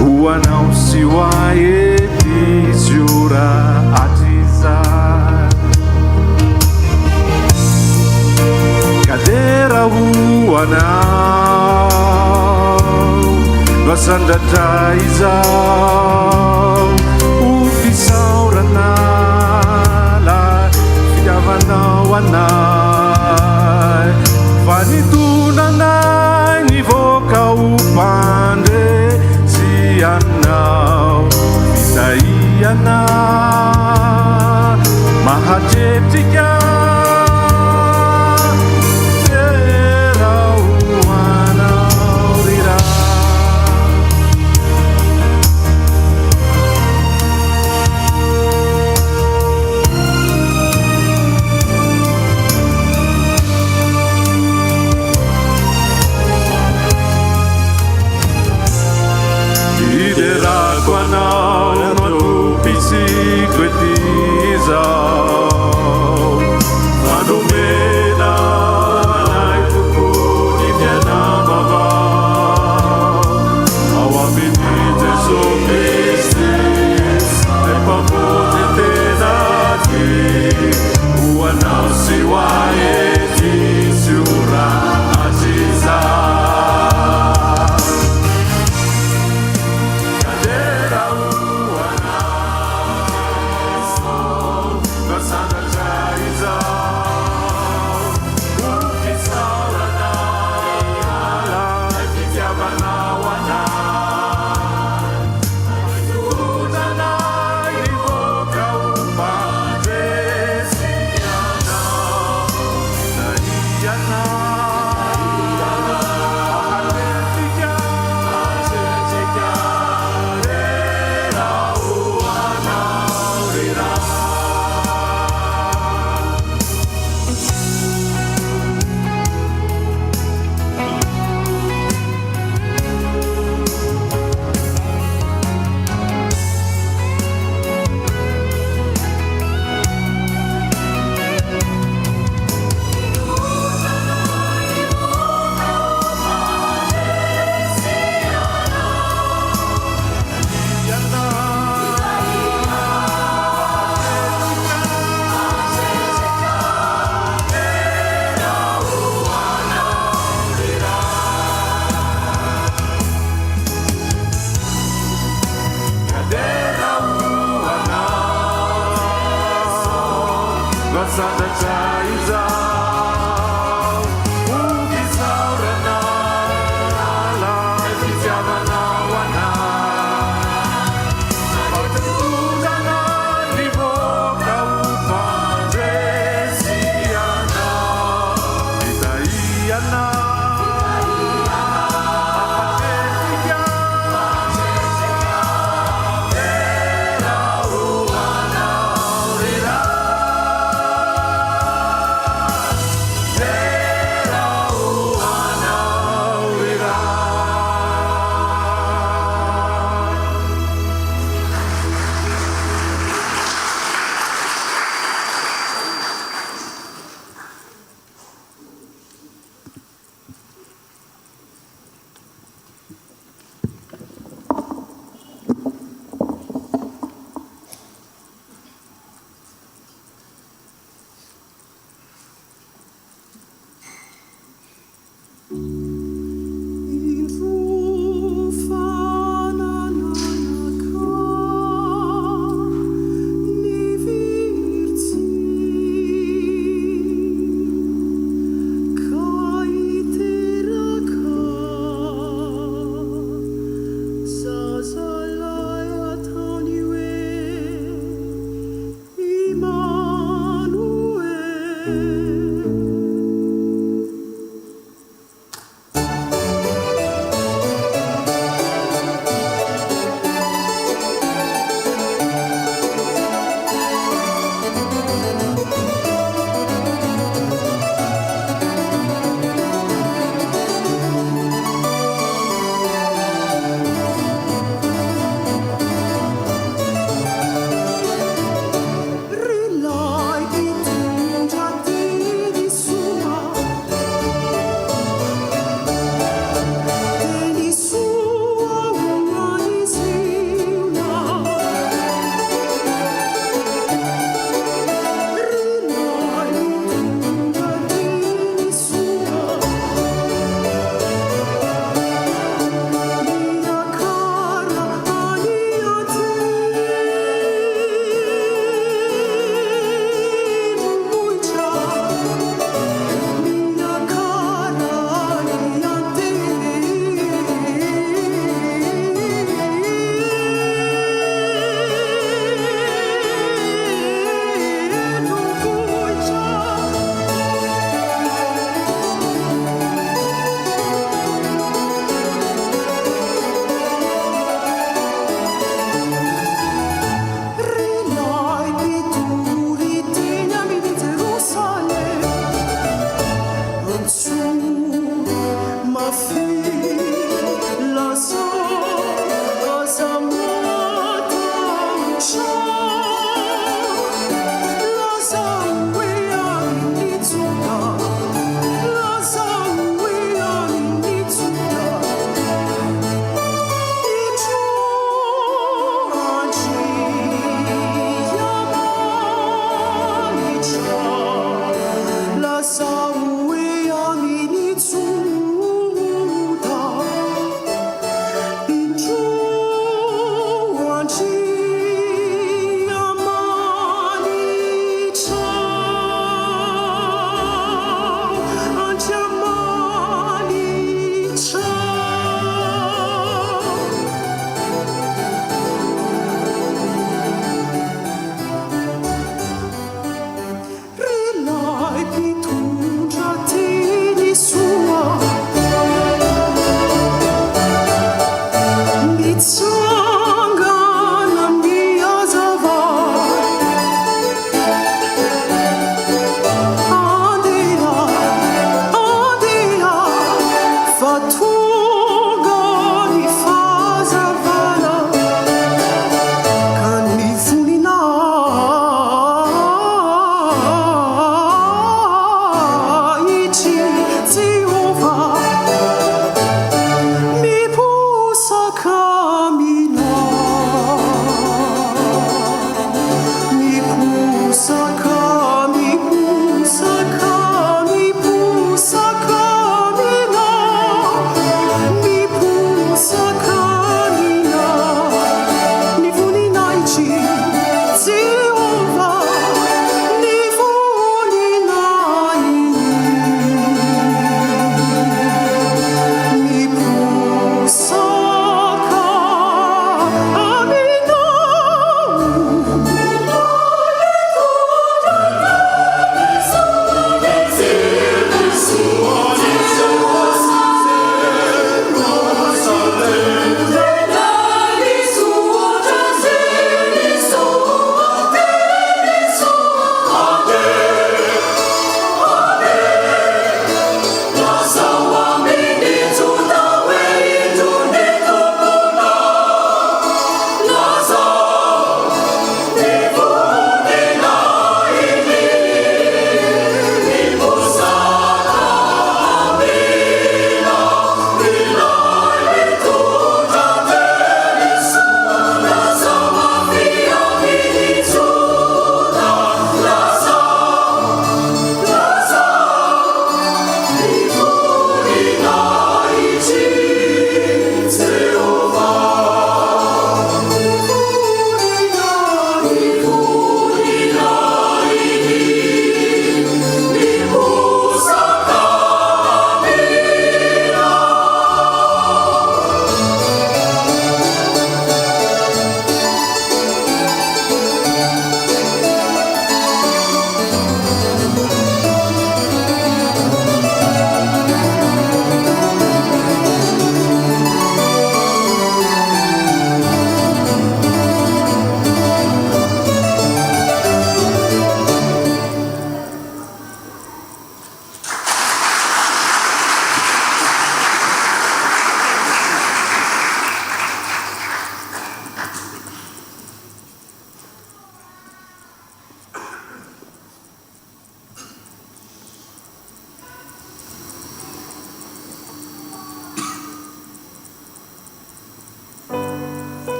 ho anao sy ho ahy ety sy ora hatrizay kadera ho anao vasandratra izao ho fisaorana la fitiavanao anay fa nitonanay nivoaka ho mpandresy anao fitaiana mahatretrika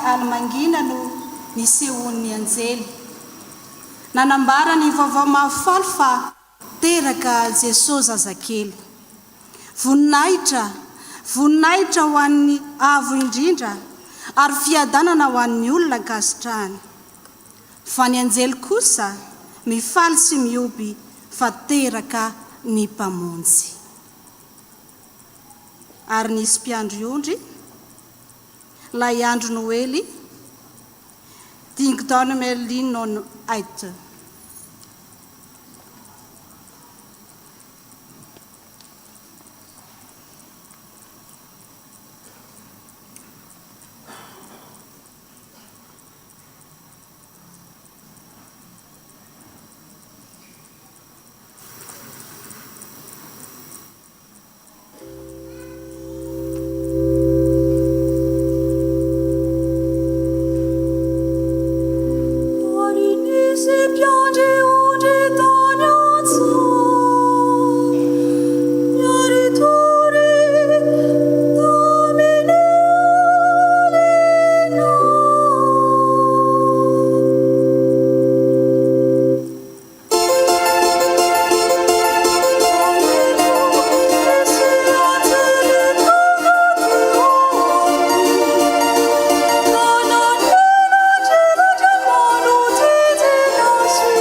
alymangina no nisehoan'ny anjely nanambara ny vaovao mahafaly fa teraka jesosy zazakely voninahitra ho an'ny avo indrindra ary fiadanana ho an'ny olona ankasitrahany fa ny anjely kosa mifaly sy mioby fa teraka ny mpamonjy ary nisy mpiandro-ondry lay andro noely dingdon merlin non ait Sì.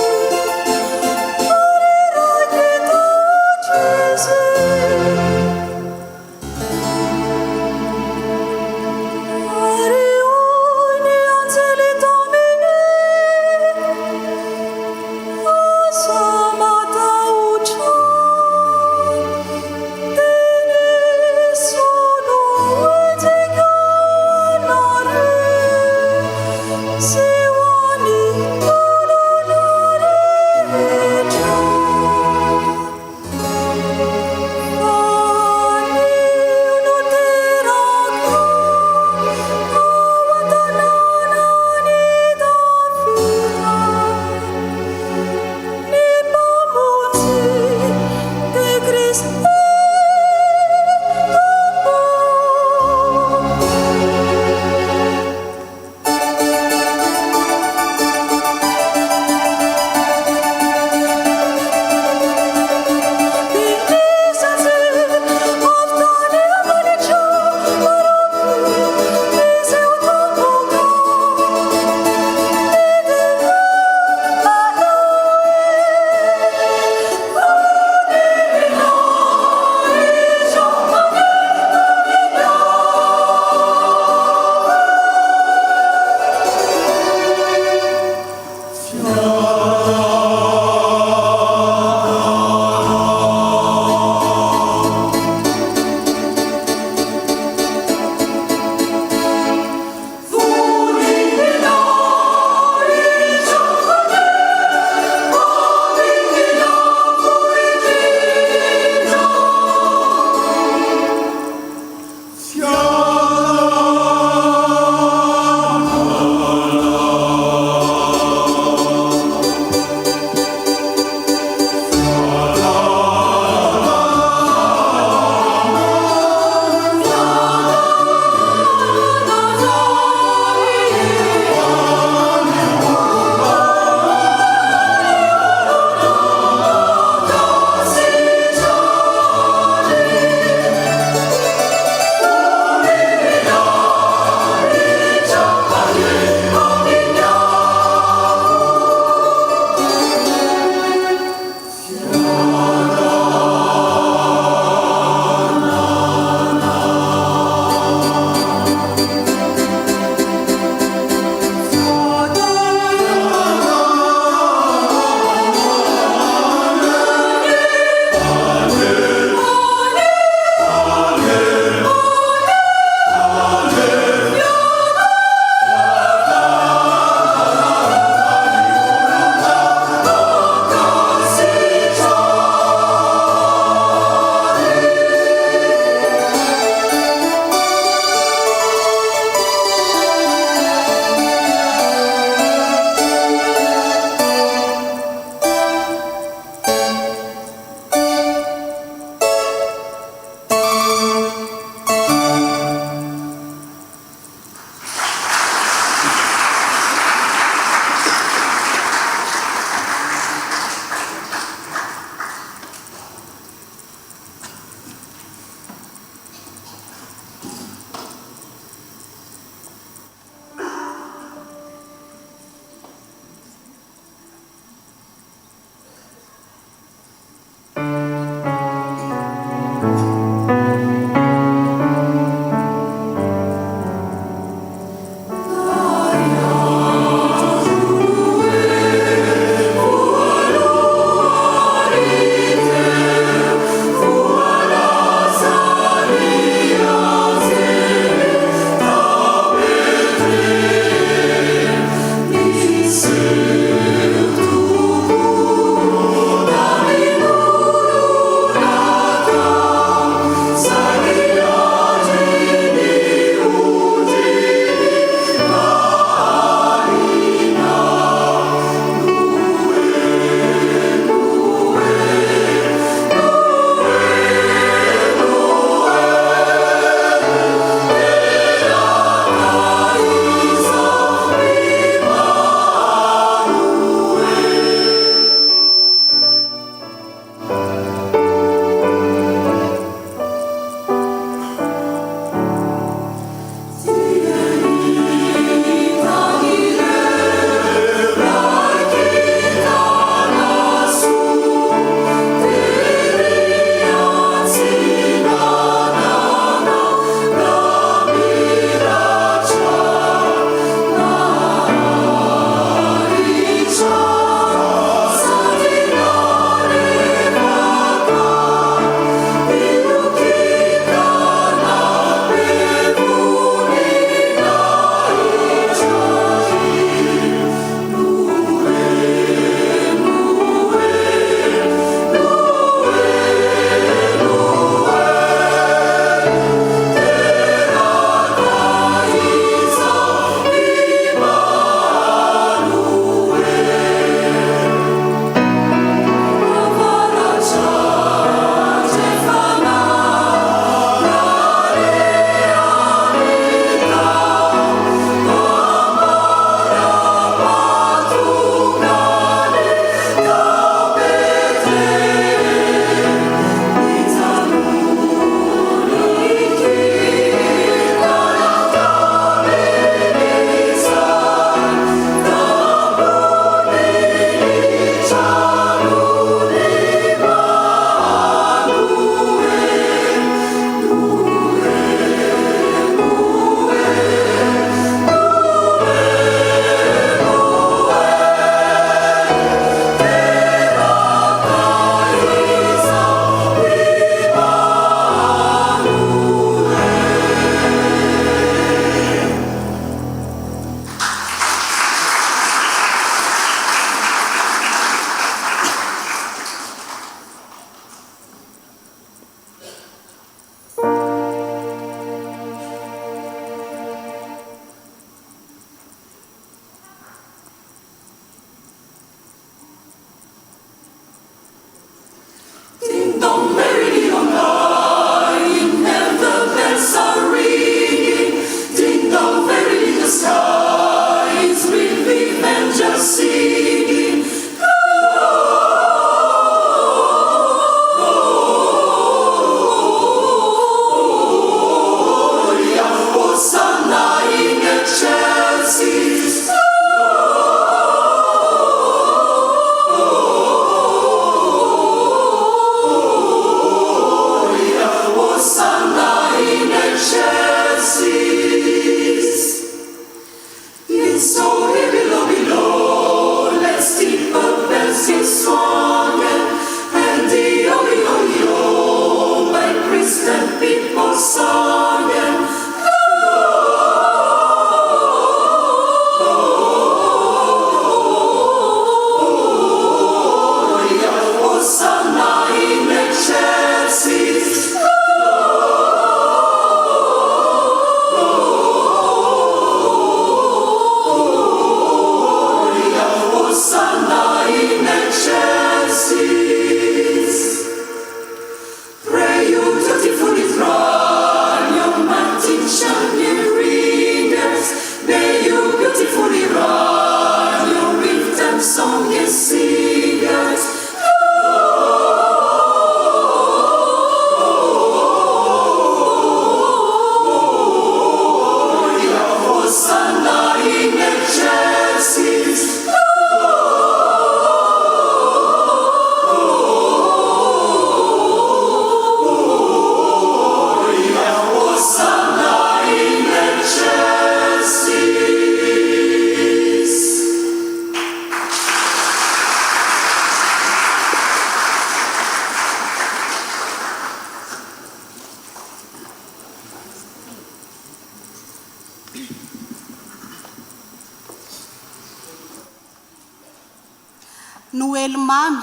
noely mamy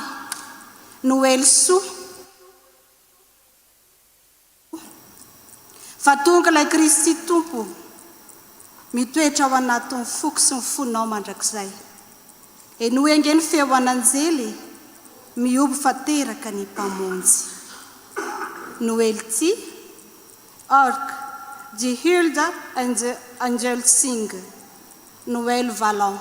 noely soa fa tonga ilay Kristy tompo mitoetra ao anatin'ny foko sy ny fonao mandrakizay enoenge ny feo an'anjely miobo fateraka ny mpamonjy Noël T. Arc, de Hilda and the Angel Sing, Noël Vallon.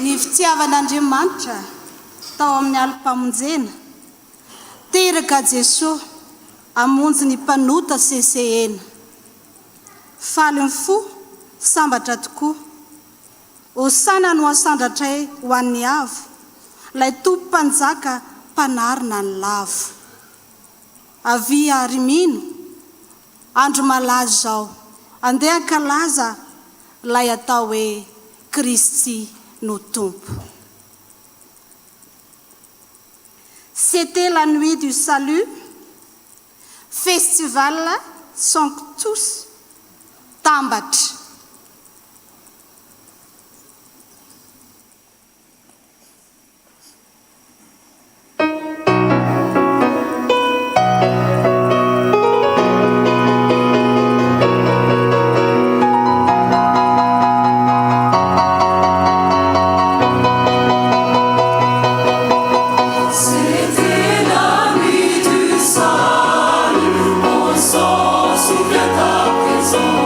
Ny fitiavan'Andriamanitra tao amin'ny alim-pamonjena teraka Jesosy amonjy ny mpanota sesehena. Faly ny fo sambatra tokoa. Hosana no asandratray ho an'ny avo, lay tompo-mpanjaka mpanarina ny lavo. Avia rimino, andro malaza zao, andeha kalaza lay atao hoe Kristy no tompo. C'était la nuit du salut, festival Sanctus Tambatra. Souvient à présent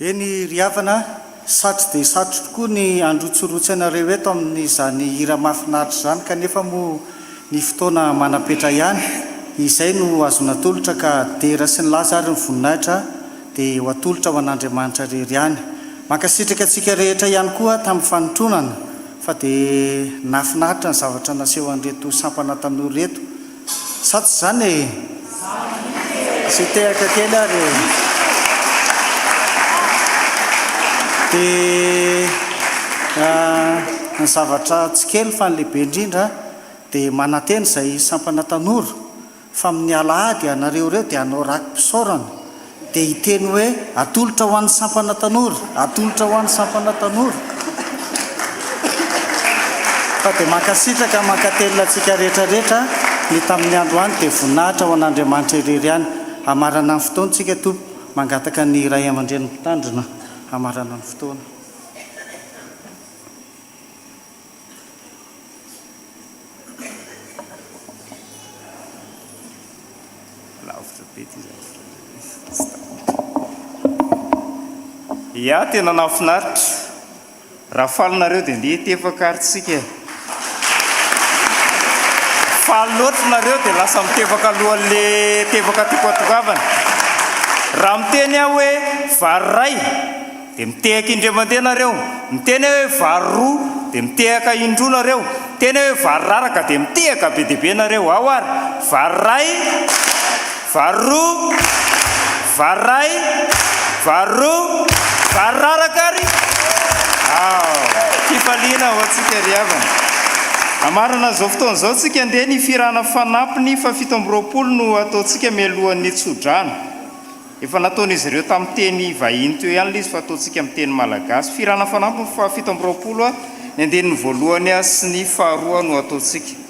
eny ry havana satry dia satry tokoa ny androtsorotsyanareo eto amin'izany hira mahafinaritra izany kanefa moa ny fotoana manapetra ihany izay no azo natolotra ka dera sy ny laza ary ny voninahitra dia ho atolotra ho an'Andriamanitra rery ihany. Mankasitraka antsika rehetra ihany koa tamin'ny fanotronana fa dia nafinaritra ny zavatra naseho an'ireto sampana tanora reto. Satsy izany e? Sy tehaka kely ary dia ny zavatra tsy kely fa ny lehibe indrindra dia mananteny izay sampana tanora fa amin'ny alahady anareo ireo dia hanao rakim-pisaorana dia hiteny hoe atolotra ho an'ny sampana tanora, atolotra ho an'ny sampana tanora. Fa dia mankasitraka mankatelina antsika rehetrarehetra ny tamin'ny andro any dia voninahitra ho an'Andriamanitra irery ihany. Hamarana ny fotoantsika tompo, mangataka ny ray aman-dreny mitandrina hamarana ny fotoana. Ia, tena nafinaritra raha falinareo dia ndeha tefaka aritsika faly loatra nareo dia lasa mitefaka alohan'le tefaka tokatokavana. Raha miteny aho hoe vary ray dia mitehaka indray mandeha nareo, miteny hoe vary roa dia mitehaka indroa nareo, teny hoe vary raraka dia mitehaka be dia be nareo. Ao ary vary ray, vary roa, vary ray, vary roa, vary raraka ary fifaliana ho antsika ry havana. Amarana izao fotoana izao tsika andeha ny firana fanampiny fa 7 no ataontsika mialohan'ny tsodrano. Efa nataon'izy ireo tamin'ny teny vahiny teo ihany izy fa ataontsika amin'ny teny malagasy. Firana fanampiny fa 7 ny andehan'ny voalohany sy ny faharoa no ataontsika.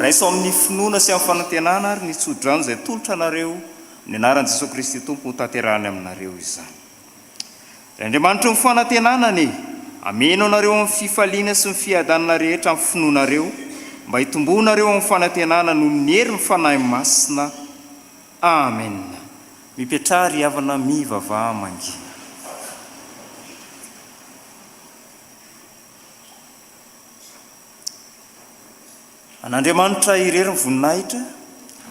Raiso amin'ny finoana sy amin'ny fanantenana ary ny tsodrano izay tolotra anareo ny anaran'i Jesosy Kristy Tompo ho tanterahany aminareo izany. Andriamanitra ny fanantenanany ameno anareo amin'ny fifaliana sy ny fiadanana rehetra amin'ny finoanareo mba hitombonareo amin'ny fanantenana noho ny hery ny fanahy masina. Amen. Mipetraha ry havana mivavaha mangy. An'Andriamanitra irery ny voninahitra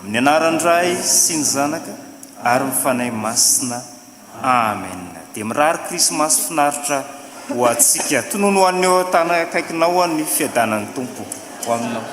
amin'ny anaran'ny Ray sy ny Zanaka ary ny fanahy masina. Amen. Dia mirary Krismasy finaritra ho antsika tonono ho an'ny eo tana akaikinao ny fiadanan'ny Tompo ho aminao.